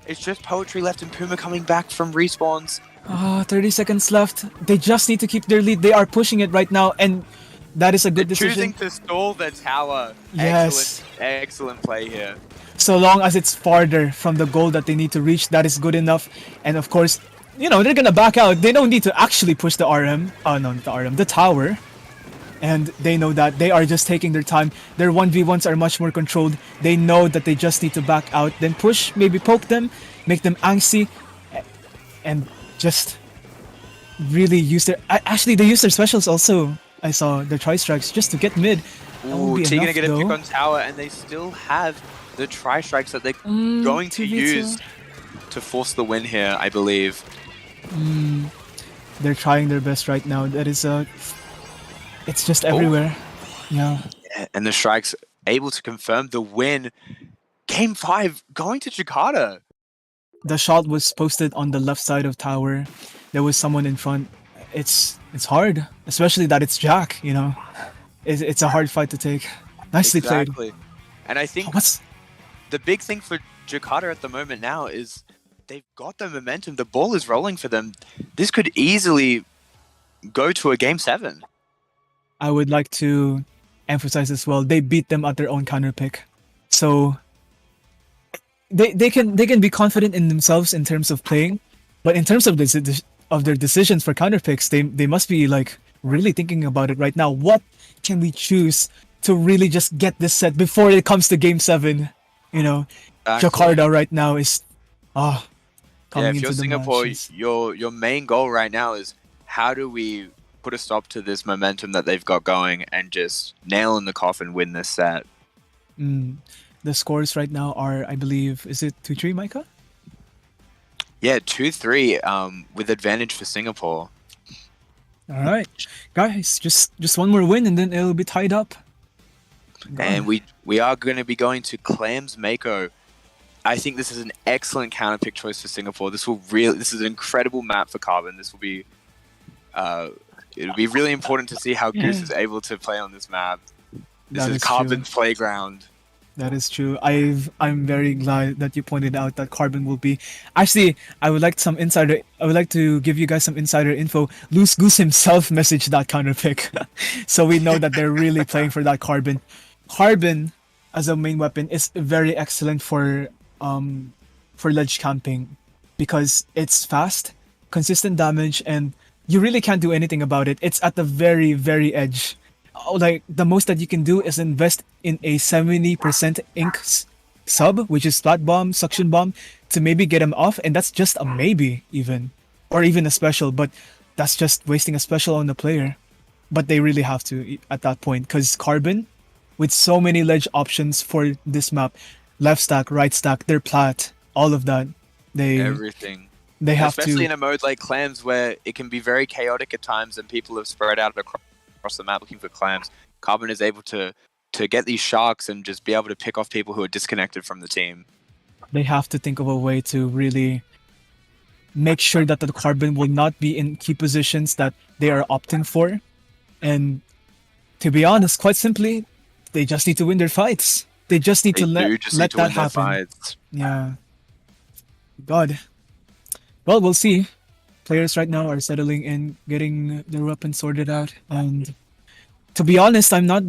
It's just Poetry left and Puma coming back from respawns. 30 seconds left. They just need to keep their lead. They are pushing it right now, and that is a good decision. Choosing to stall the tower. Yes. Excellent play here. So long as it's farther from the goal that they need to reach, that is good enough. And of course, they're gonna back out. They don't need to actually push the RM. Oh no, not the RM, the tower. And they know that. They are just taking their time. Their 1v1s are much more controlled. They know that they just need to back out, then push, maybe poke them, make them angsty, and just really use their... Actually, they use their specials also. I saw the Tri-Strikes just to get mid. Ooh, T gonna get a pick on tower, and they still have the Tri-Strikes that they're going to use to force the win here, I believe. They're trying their best right now. That is it's just everywhere. Yeah. And the Strikes able to confirm the win. Game 5 going to Jakarta. The shot was posted on the left side of tower. There was someone in front. It's hard, especially that it's Jack, It's a hard fight to take. Nicely played. And I think the big thing for Jakarta at the moment now is they've got the momentum. The ball is rolling for them. This could easily go to a Game 7. I would like to emphasize as well, they beat them at their own counter pick. So they can be confident in themselves in terms of playing, but in terms of their decisions for counter picks, they must be like really thinking about it right now. What can we choose to really just get this set before it comes to Game 7? Jakarta right now is coming if you're into the Singapore, matches. your main goal right now is how do we put a stop to this momentum that they've got going and just nail in the coffin, win this set. The scores right now are, I believe, is it 2-3, Micah? Yeah, 2-3 with advantage for Singapore. All right, guys, just one more win and then it'll be tied up. And we are going to be going to Clams Mako. I think this is an excellent counter pick choice for Singapore. This is an incredible map for Carbon. This will be it'll be really important to see how Goose is able to play on this map. This is Carbon's playground. That is true. I'm very glad that you pointed out that Carbon will be. Actually, I would like to give you guys some insider info. Loose Goose himself messaged that counter pick, so we know that they're really playing for that Carbon. Carbon as a main weapon is very excellent for ledge camping because it's fast, consistent damage, and you really can't do anything about it. It's at the very, very edge. Like, the most that you can do is invest in a 70% ink sub, which is flat bomb, suction bomb, to maybe get him off, and that's just a maybe even. Or even a special, but that's just wasting a special on the player. But they really have to at that point, because Carbon, with so many ledge options for this map, left stack, right stack, they're plat, all of that. Everything. They have especially in a mode like Clams where it can be very chaotic at times and people have spread out across the map looking for Clams. Carbon is able to get these sharks and just be able to pick off people who are disconnected from the team. They have to think of a way to really make sure that the Carbon will not be in key positions that they are opting for. And to be honest, quite simply, they just need to win their fights. They just need to let that happen. Yeah. God. Well, we'll see. Players right now are settling in, getting their weapons sorted out, and to be honest, I'm not,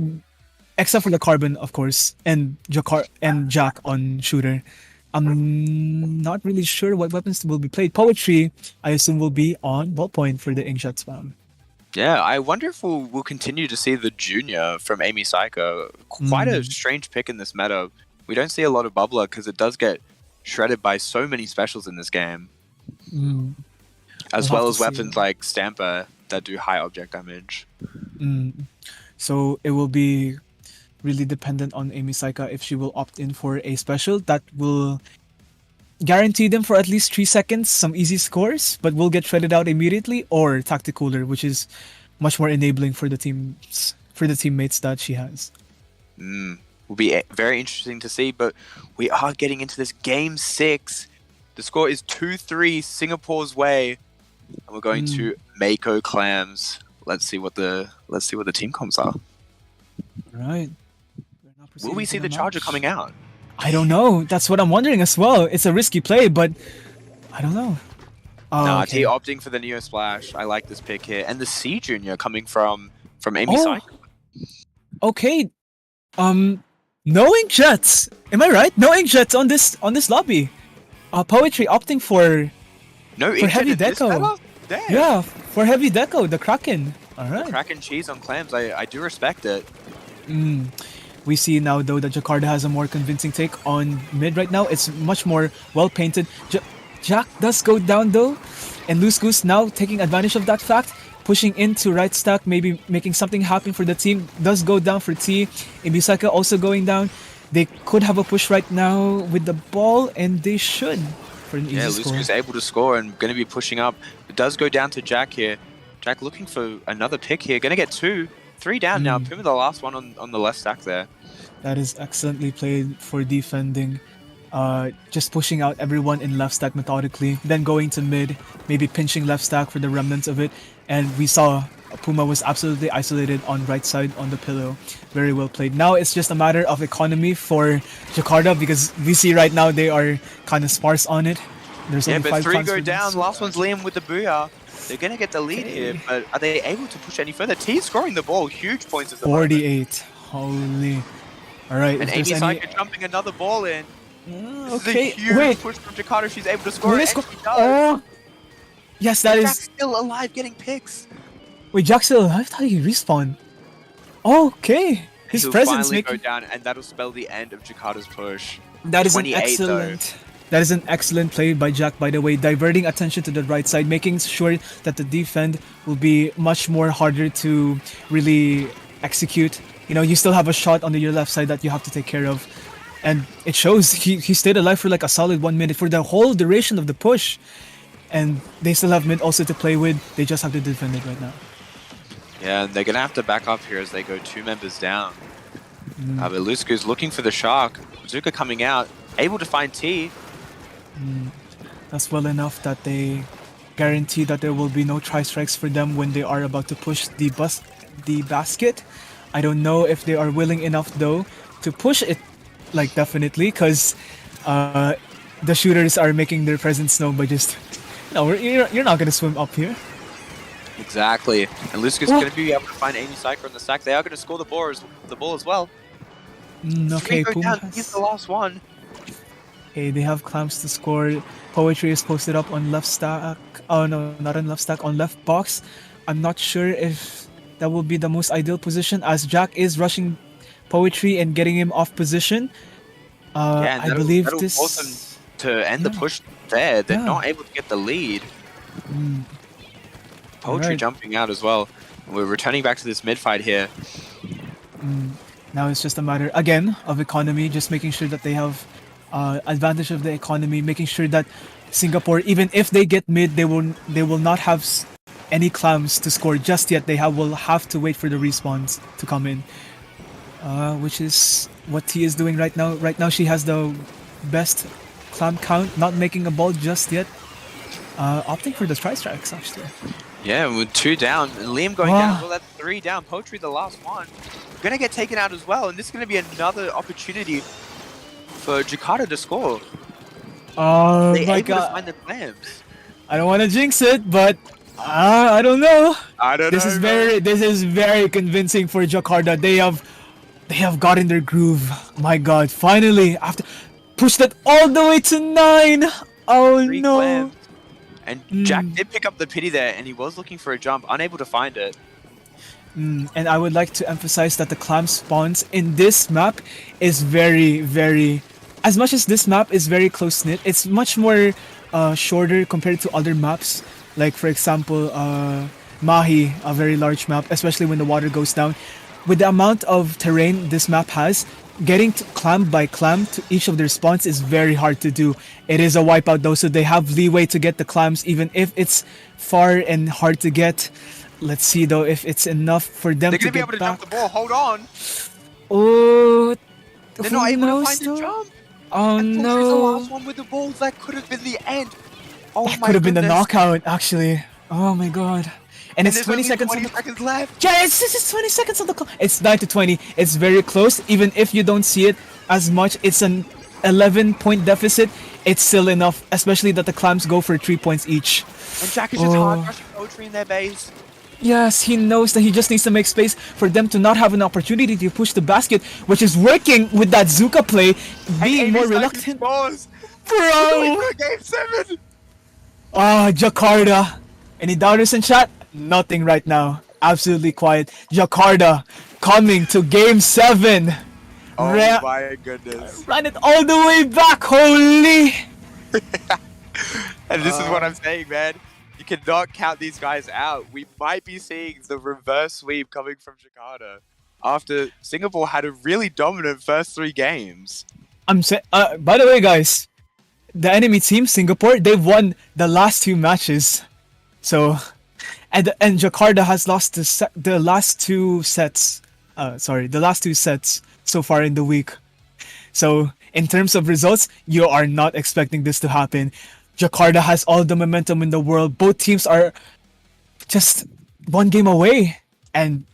except for the Carbon, of course, and Jack on shooter. I'm not really sure what weapons will be played. Poetry, I assume, will be on ballpoint for the inkshot spam. Yeah, I wonder if we'll continue to see the junior from Amy Psycho. Quite a Mm, strange pick in this meta. We don't see a lot of bubbler because it does get shredded by so many specials in this game, mm. We'll as have well to as see. weapons like Stamper that do high object damage. Mm. So it will be really dependent on Amy Saika if she will opt in for a special that will guarantee them for at least 3 seconds some easy scores, but will get shredded out immediately, or Tacticooler, which is much more enabling for the teammates that she has. Mm. Will be very interesting to see, but we are getting into this game 6. The score is 2-3 Singapore's way, and we're going Mm. to Mako Clams. Let's see what the team comps are. Right. We're now Will we proceeding to see the Charger match. coming out? I don't know. That's what I'm wondering as well. It's a risky play, but I don't know. Oh, Nah, okay. T opting for the Neo Splash. I like this pick here, and the C Junior coming from Amy Oh, Psycho. okay. No inkjets. Am I right? No inkjets on this lobby. Poetry opting for No heavy inkjet in this deco. meta? Damn. Yeah, for heavy deco, the Kraken. All The right. crack and cheese on clams. I do respect it. Mm. We see now though that Jakarta has a more convincing take on mid right now. It's much more well painted. Jack does go down though, and Loose Goose now taking advantage of that fact, pushing into right stack, maybe making something happen for the team. Does go down for T. Ibisaka also going down. They could have a push right now with the ball, and they should for an Yeah, easy score. Lusku's able to score and going to be pushing up. It does go down to Jack here. Jack looking for another pick here. Going to get 2. 3 down now. Puma the last one on the left stack there. That is excellently played for defending. Just pushing out everyone in left stack methodically, then going to mid, maybe pinching left stack for the remnants of it. And we saw Puma was absolutely isolated on right side on the pillow. Very well played. Now it's just a matter of economy for Jakarta because we see right now they are kind of sparse on it. There's Yeah, only but 5 3 clans go for down. this. Last one's Liam with the booyah. They're going to get the lead here, but are they able to push any further? T scoring the ball. Huge points at the moment. 48. Holy. Alright, And if Amy there's any... Psycho jumping another ball in. This Okay, is a huge wait. push from Jakarta. She's able to score Will it. they And score? she does. Oh! Yes, that Jack's is... still alive getting picks. Wait, Jack still alive? I thought he respawned. Okay. His He'll presence finally making... go down, and that'll spell the end of Jakarta's push. That is an 28 excellent. That is an excellent play by Jack, by the way, diverting attention to the right side, making sure that the defend will be much more harder to really execute. You know, you still have a shot on your left side that you have to take care of. And it shows he stayed alive for like a solid 1 minute for the whole duration of the push. And they still have mid also to play with. They just have to defend it right now. Yeah, and they're going to have to back up here as they go 2 members down. But Lusku's looking for the Shark. Zuka coming out, able to find T. That's well enough that they guarantee that there will be no tri-strikes for them when they are about to push the basket. I don't know if they are willing enough though to push it, like definitely, because the shooters are making their presence known by just, you're not gonna swim up here. Exactly. And Lusku's going to be able to find Amy Psycho in the stack. They are going to score the ball as well. Okay, 3 go Puma down. has- He's the last one. Okay, they have clamps to score. Poetry is posted up on left stack. Oh no, not on left stack, on left box. I'm not sure if that will be the most ideal position as Jack is rushing Poetry and getting him off position. Yeah, and I believe that'll this... force them to end the Yeah. push there. They're Yeah. not able to get the lead. Poetry Alright. jumping out as well. We're returning back to this mid fight here. Now it's just a matter, again, of economy, just making sure that they have advantage of the economy, making sure that Singapore, even if they get mid, they will not have any clams to score just yet. They will have to wait for the respawns to come in, which is what T is doing right now. Right now, she has the best clam count, not making a ball just yet. Opting for the tri-strikes, actually. Yeah, with 2 down. And Liam going Wow. down. Well, that's 3 down. Poetry the last one. Gonna get taken out as well. And this is going to be another opportunity for Jakarta to score. Oh They're my able to god. find the clams. I don't want to jinx it, but I don't know. I don't This is very convincing for Jakarta. They have gotten their groove. My god, finally, after pushed it all the way to 9. Oh 3 no. clams. And Jack did pick up the pity there, and he was looking for a jump, unable to find it. And I would like to emphasize that the clam spawns in this map is very, very. As much as this map is very close knit, it's much more shorter compared to other maps. Like, for example, Mahi, a very large map, especially when the water goes down. With the amount of terrain this map has, getting to clam by clam to each of their spawns is very hard to do. It is a wipeout though, so they have leeway to get the clams even if it's far and hard to get. Let's see though if it's enough for them They're to gonna be get able to back. jump the ball. Hold on. Oh, They're who not able to knows find the though? jump. Oh And the no, last one with the ball. That could have been the end. Oh that my could have been the goodness. knockout actually. Oh my god. And it's there's 20 only seconds 20 on the seconds left. Yeah, it's 20 seconds on the clock. It's 9 to 20. It's very close. Even if you don't see it as much, it's an 11-point deficit. It's still enough, especially that the clams go for 3 points each. And Jack is just hard rushing poetry in their base. Yes, he knows that he just needs to make space for them to not have an opportunity to push the basket, which is working with that Zuka play, being more reluctant. Bro! Game 7! Jakarta. Any doubters in chat? Nothing right now. Absolutely quiet. Jakarta coming to game 7. Oh my goodness. Run it all the way back, holy! And this is what I'm saying, man. You cannot count these guys out. We might be seeing the reverse sweep coming from Jakarta after Singapore had a really dominant first 3 games. By the way, guys, the enemy team, Singapore, they've won the last 2 matches. So, and Jakarta has lost the last 2 sets. The last 2 sets so far in the week. So, in terms of results, you are not expecting this to happen. Jakarta has all the momentum in the world. Both teams are just 1 game away. And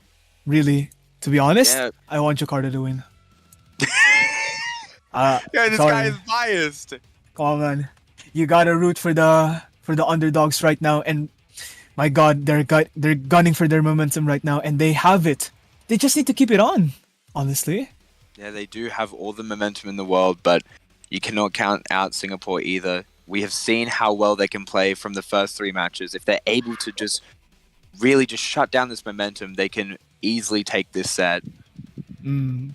really, to be honest, I want Jakarta to win. This guy is biased. Come on, man. You gotta root for the underdogs right now. And my God, they're gunning for their momentum right now, and they have it. They just need to keep it on, honestly. Yeah, they do have all the momentum in the world, but you cannot count out Singapore either. We have seen how well they can play from the first 3 matches. If they're able to just really just shut down this momentum, they can easily take this set. My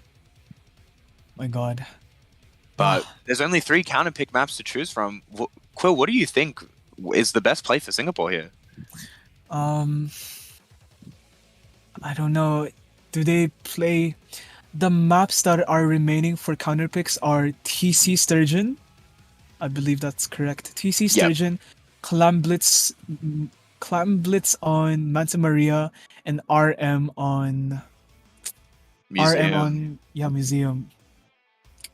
God. But there's only 3 counter-pick maps to choose from. Quill, what do you think is the best play for Singapore here? I don't know. Do they play... The maps that are remaining for counterpicks are TC Sturgeon. I believe that's correct. TC Sturgeon, Clam Blitz on Manta Maria, and RM on Museum.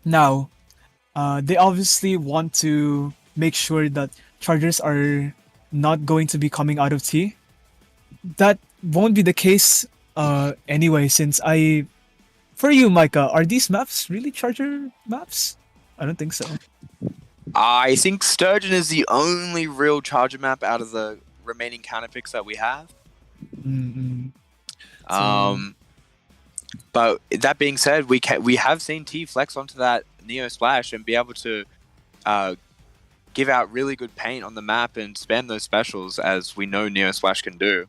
Now, they obviously want to make sure that Chargers are not going to be coming out of T. That won't be the case anyway, since for you, Micah, are these maps really Charger maps? I don't think so. I think Sturgeon is the only real Charger map out of the remaining counterpicks that we have. But that being said, we have seen T flex onto that Neo Splash and be able to give out really good paint on the map and spam those specials, as we know Neo Splash can do.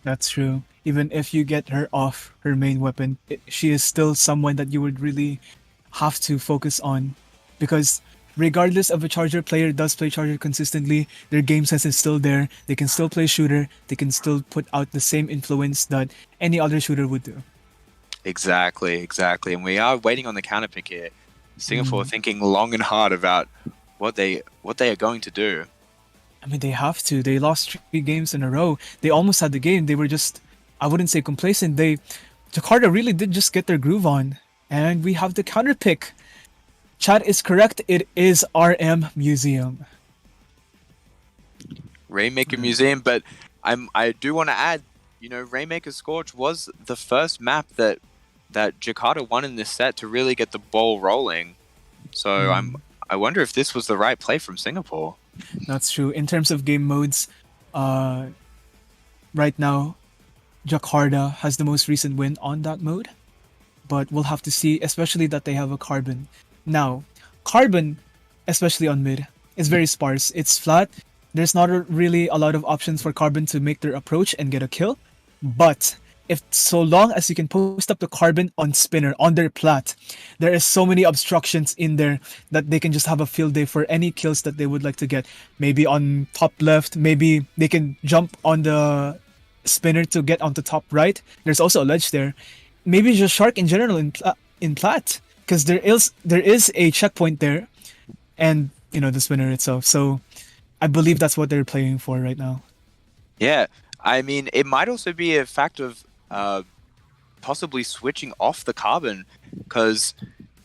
That's true. Even if you get her off her main weapon, she is still someone that you would really have to focus on. Because regardless of a Charger player does play Charger consistently, their game sense is still there. They can still play shooter. They can still put out the same influence that any other shooter would do. Exactly. And we are waiting on the counter pick here. Singapore thinking long and hard about what they are going to do. I mean, they have to. They lost 3 games in a row. They almost had the game. They were just, I wouldn't say complacent. Jakarta really did just get their groove on. And we have the counter pick. Chat is correct. It is RM Museum. Rainmaker Museum, but I do want to add, Rainmaker Scorch was the first map that Jakarta won in this set to really get the ball rolling. So I wonder if this was the right play from Singapore. That's true. In terms of game modes, right now, Jakarta has the most recent win on that mode. But we'll have to see, especially that they have a Carbon. Now, Carbon, especially on mid, is very sparse. It's flat. There's not really a lot of options for Carbon to make their approach and get a kill. But if so long as you can post up the carbon on spinner on their plat, there is so many obstructions in there that they can just have a field day for any kills that they would like to get. Maybe on top left, maybe they can jump on the spinner to get onto top right. There's also a ledge there. Maybe just shark in general in plat, because there is a checkpoint there, and the spinner itself. So I believe that's what they're playing for right now. Yeah, I mean, it might also be a fact of possibly switching off the carbon, because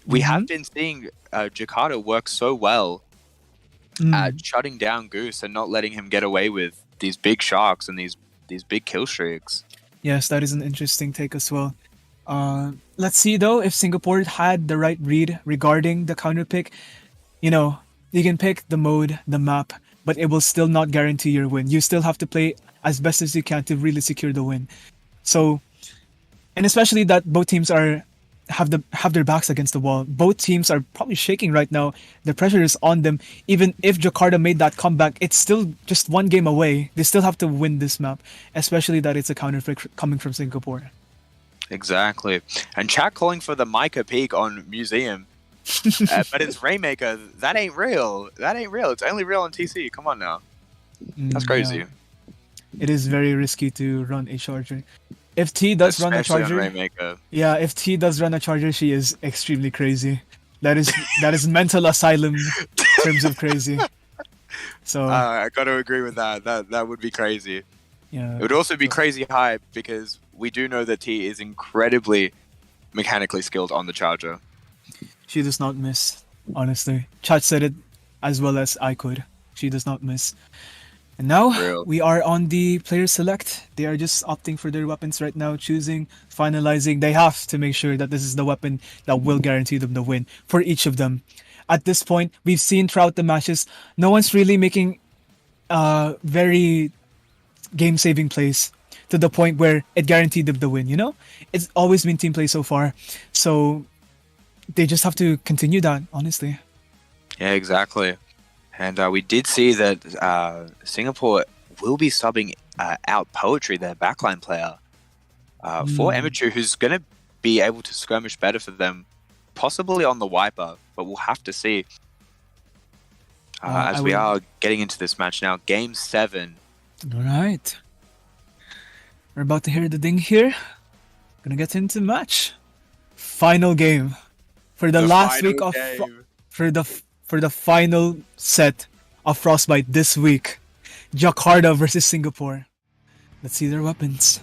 we have been seeing Jakarta work so well at shutting down Goose and not letting him get away with these big sharks and these big kill streaks. Yes, that is an interesting take as well. Let's see though if Singapore had the right read regarding the counter pick. You can pick the mode, the map, but it will still not guarantee your win. You still have to play as best as you can to really secure the win. So, and especially that both teams have their backs against the wall. Both teams are probably shaking right now. The pressure is on them. Even if Jakarta made that comeback, it's still just one game away. They still have to win this map, especially that it's a counter pick coming from Singapore. Exactly. And chat calling for the Micah peak on Museum. But it's Rainmaker. That ain't real. It's only real on TC. Come on now. That's crazy. Yeah. It is very risky to run a charger. If T does run a charger, if T does run a charger, she is extremely crazy. That is mental asylum in terms of crazy. So I got to agree with that. That would be crazy. Yeah. It would also be crazy high because we do know that T is incredibly mechanically skilled on the charger. She does not miss, honestly. Chat said it as well as I could. She does not miss. And now we are on the player select. They are just opting for their weapons right now, choosing, finalizing. They have to make sure that this is the weapon that will guarantee them the win for each of them. At this point, we've seen throughout the matches, no one's really making very game-saving plays to the point where it guaranteed them the win, It's always been team play so far. So they just have to continue that, honestly. Yeah, exactly. And we did see that Singapore will be subbing out Poetry, their backline player, for Emichu, who's going to be able to skirmish better for them, possibly on the Wiper, but we'll have to see. As we are getting into this match now, Game 7. All right. We're about to hear the ding here. Gonna get into match. Final game. For the last week of for the final set of Frostbite this week, Jakarta versus Singapore. Let's see their weapons.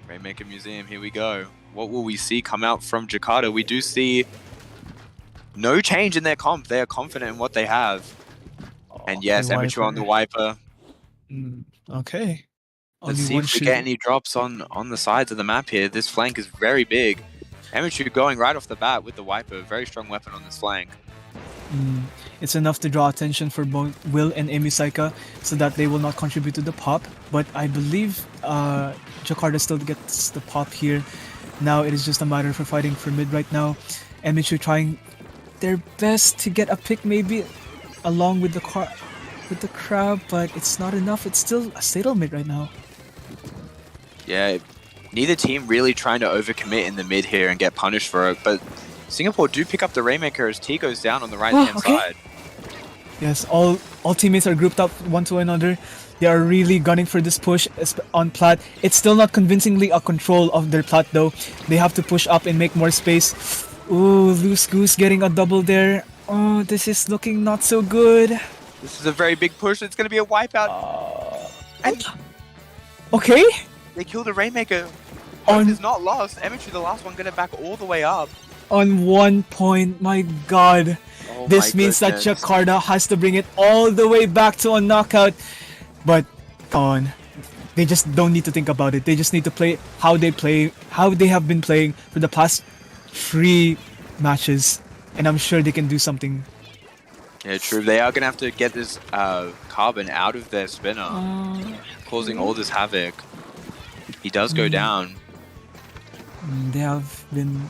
Rainmaker Museum, here we go. What will we see come out from Jakarta? We do see no change in their comp. They are confident in what they have. And yes, Amateur on the Wiper. Okay. Let's see if we get any drops on the sides of the map here. This flank is very big. Amateur going right off the bat with the Wiper. Very strong weapon on this flank. It's enough to draw attention for both Will and Amy Saika so that they will not contribute to the pop. But I believe Jakarta still gets the pop here. Now it is just a matter for fighting for mid right now. Amateur trying their best to get a pick maybe along with the crab, but it's not enough. It's still a stalemate right now. Yeah, neither team really trying to overcommit in the mid here and get punished for it, but Singapore do pick up the Rainmaker as T goes down on the right-hand side. Yes, all teammates are grouped up one to another. They are really gunning for this push on plat. It's still not convincingly a control of their plat though. They have to push up and make more space. Ooh, Loose Goose getting a double there. Oh, this is looking not so good. This is a very big push. It's going to be a wipeout. Okay. They killed a Rainmaker. Hope is not lost. Emichu, the last one, going to back all the way up. On 1 point, my god. Oh this means that Jakarta has to bring it all the way back to a knockout. But, come on. They just don't need to think about it. They just need to play how they have been playing for the past 3 matches. And I'm sure they can do something. Yeah, true. They are going to have to get this carbon out of their spinner, causing all this havoc. He does go down. They have been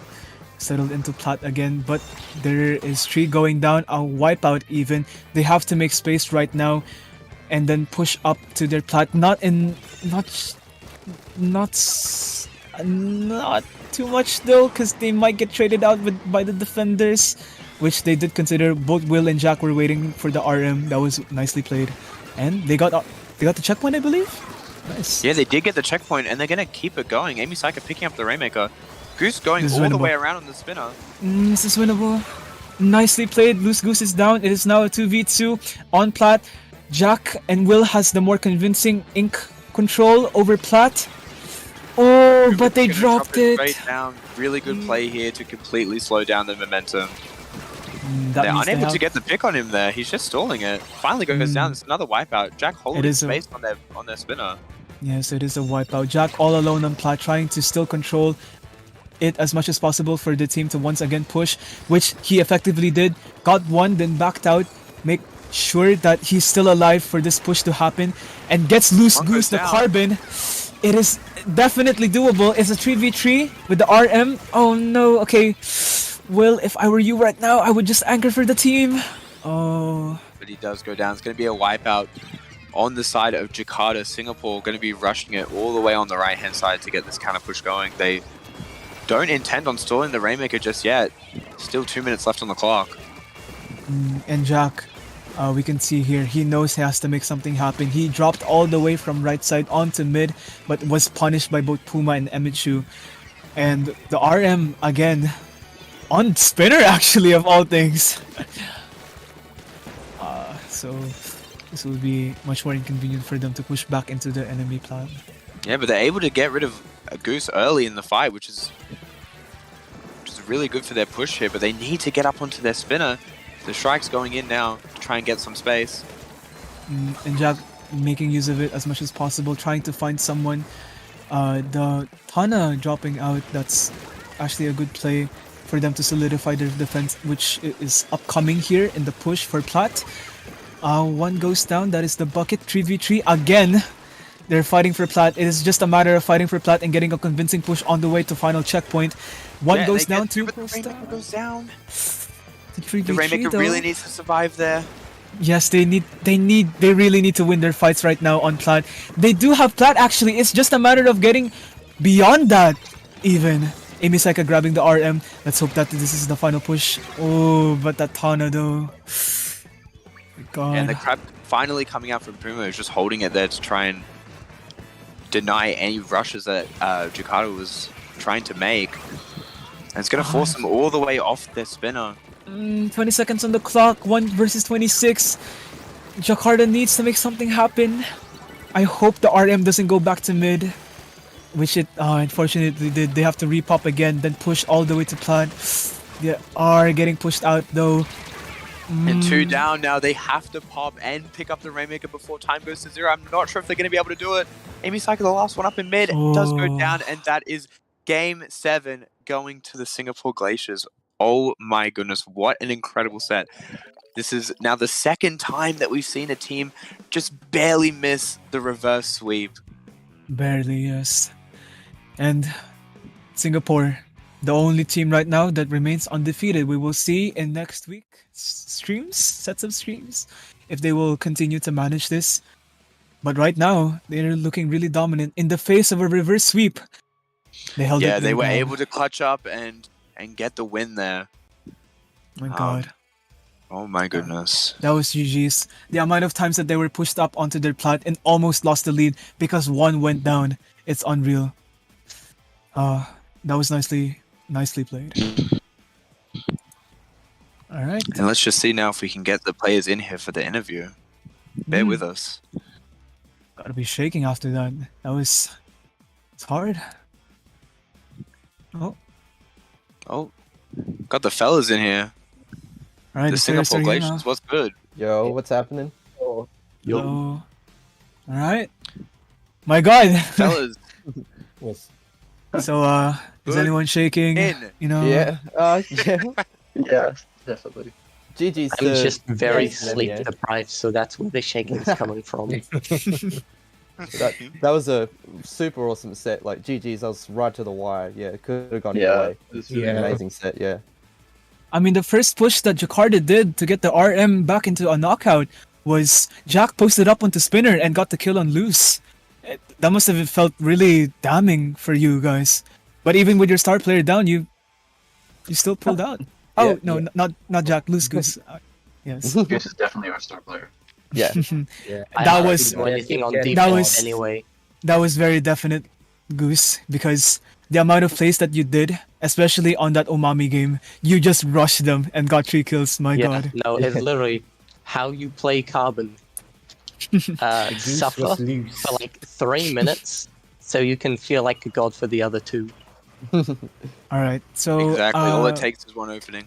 settled into plat again, but there is Tree going down, a wipeout even. They have to make space right now and then push up to their plat. Not Not too much though, because they might get traded out by the defenders, which they did consider. Both Will and Jack were waiting for the RM. That was nicely played, and they got the checkpoint, I believe. Nice. Yeah, they did get the checkpoint, and they're gonna keep it going. Amy Saika picking up the Rainmaker. Goose going all the way around on the spinner. This is winnable. Nicely played. Loose Goose is down. It is now a 2v2 on Plat. Jack and Will has the more convincing ink control over Plat. Oh, but they dropped it. Straight down. Really good play here to completely slow down the momentum. They're unable to get the pick on him there. He's just stalling it. Finally goes down. It's another wipeout. Jack holding space on their spinner. Yes, it is a wipeout. Jack all alone on Plat, trying to still control it as much as possible for the team to once again push, which he effectively did. Got one, then backed out. Make sure that he's still alive for this push to happen, and gets Loose Goose the carbon. It is definitely doable. It's a 3v3 with the RM. Oh no, okay. Will, if I were you right now, I would just anchor for the team. Oh. But he does go down. It's going to be a wipeout on the side of Jakarta. Singapore going to be rushing it all the way on the right-hand side to get this counter push going. They don't intend on stalling the Rainmaker just yet. Still 2 minutes left on the clock. And Jack, we can see here, he knows he has to make something happen. He dropped all the way from right side onto mid, but was punished by both Puma and Emichu. And the RM, again, on spinner actually, of all things. So this will be much more inconvenient for them to push back into the enemy plan. Yeah, but they're able to get rid of a Goose early in the fight, which is really good for their push here, but they need to get up onto their spinner. The strike's going in now to try and get some space. And Jack making use of it as much as possible, trying to find someone. The Tana dropping out, that's actually a good play for them to solidify their defense, which is upcoming here in the push for Plat. One goes down, that is the bucket. 3v3 again. They're fighting for Plat. It is just a matter of fighting for Plat and getting a convincing push on the way to final checkpoint. One goes down, two goes down. The Rainmaker really needs to survive there. Yes, they really need to win their fights right now on Plat. They do have Plat actually. It's just a matter of getting beyond that even. Amy Saika grabbing the RM. Let's hope that this is the final push. Oh, but that Tana though. God. And the crab finally coming out from Puma is just holding it there to try and deny any rushes that Jakarta was trying to make. And it's going to force them all the way off their spinner. 20 seconds on the clock, 1 versus 26. Jakarta needs to make something happen. I hope the RM doesn't go back to mid, which it unfortunately did. They have to repop again, then push all the way to Plat. They are getting pushed out though. And 2 down now. They have to pop and pick up the Rainmaker before time goes to 0. I'm not sure if they're going to be able to do it. Amy Saika, the last one up in mid, does go down, and that is Game 7 going to the Singapore Glaciers. Oh my goodness, what an incredible set. This is now the second time that we've seen a team just barely miss the reverse sweep. Barely, yes. And Singapore, the only team right now that remains undefeated. We will see in next week sets of streams, if they will continue to manage this. But right now, they're looking really dominant in the face of a reverse sweep. They held it. Yeah, they were able to clutch up and get the win there. My God. Oh my goodness. That was GG's. The amount of times that they were pushed up onto their Plat and almost lost the lead because one went down. It's unreal. That was nicely played. Alright. And let's just see now if we can get the players in here for the interview. Bear with us. Gotta be shaking after that. It's hard. Oh, got the fellas in here. All right, the Singapore Glaciers, what's good? Yo, what's happening? Yo. All right. My God. Fellas. Yes. So, is anyone shaking? You know? Yeah. Yeah. Yeah, definitely. GG's. I'm just very sleep deprived, so that's where the shaking is coming from. That was a super awesome set. Like GG's, I was right to the wire. Yeah, it could have gone either way. Yeah. Amazing set. Yeah. I mean, the first push that Jakarta did to get the RM back into a knockout was Jack posted up onto spinner and got the kill on loose. That must have felt really damning for you guys. But even with your star player down, you still pulled out. Oh no, not Jack, Loose Goose. Yes. Goose is definitely our star player. Yeah. Yeah, That I was- didn't do anything on that defense was- anyway. That was very definite, Goose, because the amount of plays that you did, especially on that Umami game, you just rushed them and got 3 kills. My Yeah, God. no, it's literally how you play Carbon. Suffer was loose. for like 3 minutes, so you can feel like a god for the other 2. All right. So Exactly. All it takes is one opening.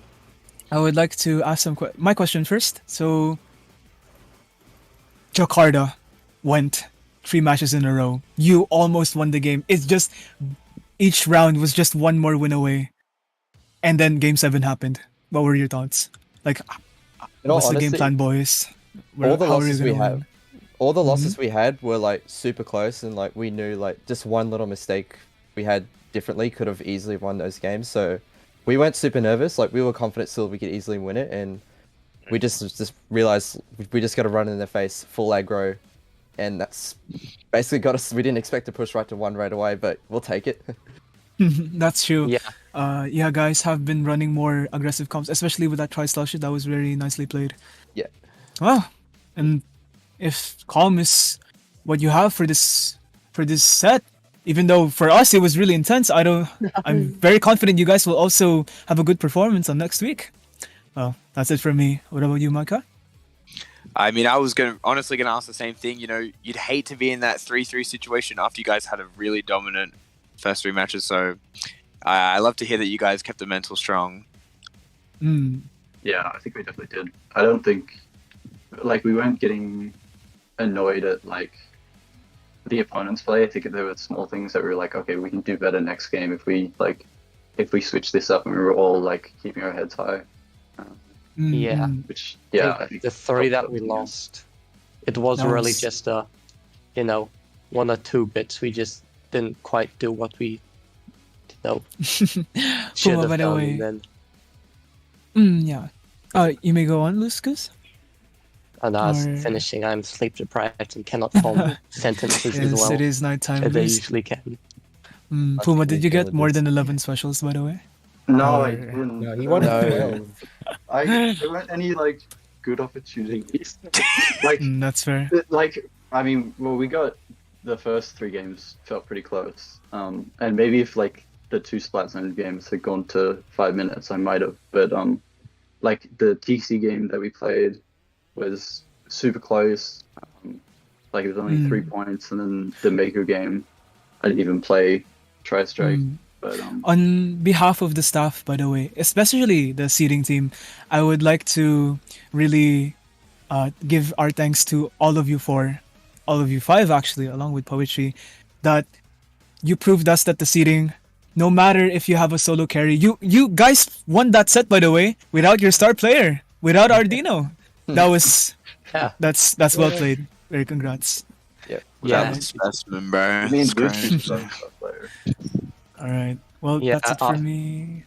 I would like to ask my question first. So Jakarta went 3 matches in a row. You almost won the game. It's just each round was just one more win away, and then Game 7 happened. What were your thoughts? Like, In all what's the game honesty, plan, boys? all the How are you losses we gonna have, win? all the losses we had were like super close, and like we knew like just one little mistake we had differently could have easily won those games. So we weren't super nervous. Like we were confident still we could easily win it, and we just realized we just got to run in their face full aggro, and that's basically got us. We didn't expect to push right to 1 right away, but we'll take it. That's true. Yeah, Yeah, guys have been running more aggressive comps, especially with that tri-style shit. That was very nicely played. Yeah. Well, and if calm is what you have for this set, even though for us it was really intense, I'm very confident you guys will also have a good performance on next week. Well, that's it for me. What about you, Micah? I mean, I was honestly gonna ask the same thing. You know, you'd hate to be in that 3-3 situation after you guys had a really dominant first 3 matches. So I love to hear that you guys kept the mental strong. Yeah, I think we definitely did. I don't think, like, we weren't getting annoyed at, like, the opponent's play. I think there were small things that we were like, okay, we can do better next game if we switch this up, and we were all, like, keeping our heads high. Yeah. Which, yeah, I think the 3 that we lost, it was That really was- just a, 1 or 2 bits. We just didn't quite do what we, should Puma, have by the done. way. And then, Yeah. You may go on, Luskus. and I was Or- finishing. I'm sleep deprived and cannot form sentences as Yes, well it is nighttime. as I Gus. usually can. Puma, did you get more intelligence. than 11 specials, by the way? No, I Or- didn't. No, he wanted No. 12. There weren't any, like, good opportunities. Like, That's fair. I mean, well, we got the first 3 games felt pretty close. And maybe if, like, the 2 Splat Zone games had gone to 5 minutes, I might have. But, like, the TC game that we played was super close. Like, it was only 3 points. And then the Maker game, I didn't even play Tri-Strike. But, On behalf of the staff, by the way, especially the seeding team, I would like to really give our thanks to all of you 5 actually, along with Poetry, that you proved us that the seeding, no matter if you have a solo carry, you guys won that set, by the way, without your star player, without Ardino. That was Yeah. that's well played. Very congrats. Yeah. That was specimen, bro. I mean, It's good great. for player. All right. Well, Yeah, that's it for me.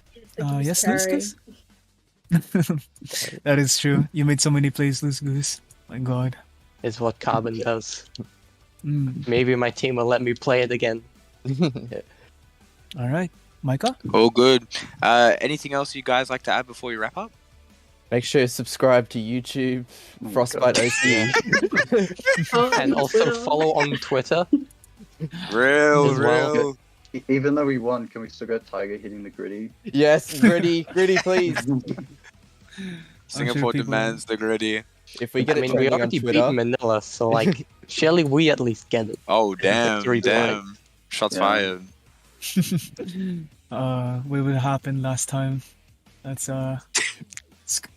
Yes, Loose Goose? That is true. You made so many plays, Loose Goose. My God. Is what Carbon does. Mm. Maybe my team will let me play it again. All right, Micah. All good. Anything else you guys like to add before we wrap up? Make sure you subscribe to YouTube, my Frostbite God. OC. And also follow on Twitter. Real, As well. real. Even though we won, can we still get Tiger hitting the gritty? Yes, gritty, please. Singapore people- demands the gritty. If we get I it mean, we trending on already beat Twitter, Manila, so like, surely we at least get it. Oh, damn, Victory damn. Shots Yeah. fired. What would happen last time? That's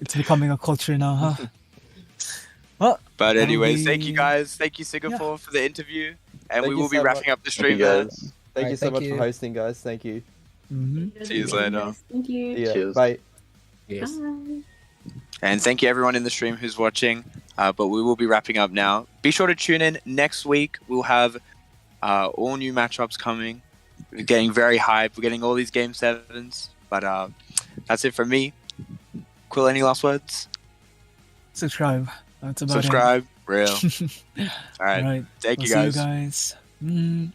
it's becoming a culture now, huh? Well, But That'll anyways, thank you be- guys. Thank you, Singapore, for the interview. And Thank we you will be so wrapping much. up the Thank stream you there. guys. thank you Alright, so thank much you. for hosting, guys. Thank you. See you later. Thank you. Yeah, Cheers. bye. Yes. Bye. And thank you everyone in the stream who's watching. But we will be wrapping up now. Be sure to tune in next week. We'll have all new matchups coming. We're getting very hyped. We're getting all these game 7s. But that's it from me. Quill, any last words? subscribe. That's about Subscribe. Real. it. All right. All right. Thank We'll you see you guys. guys.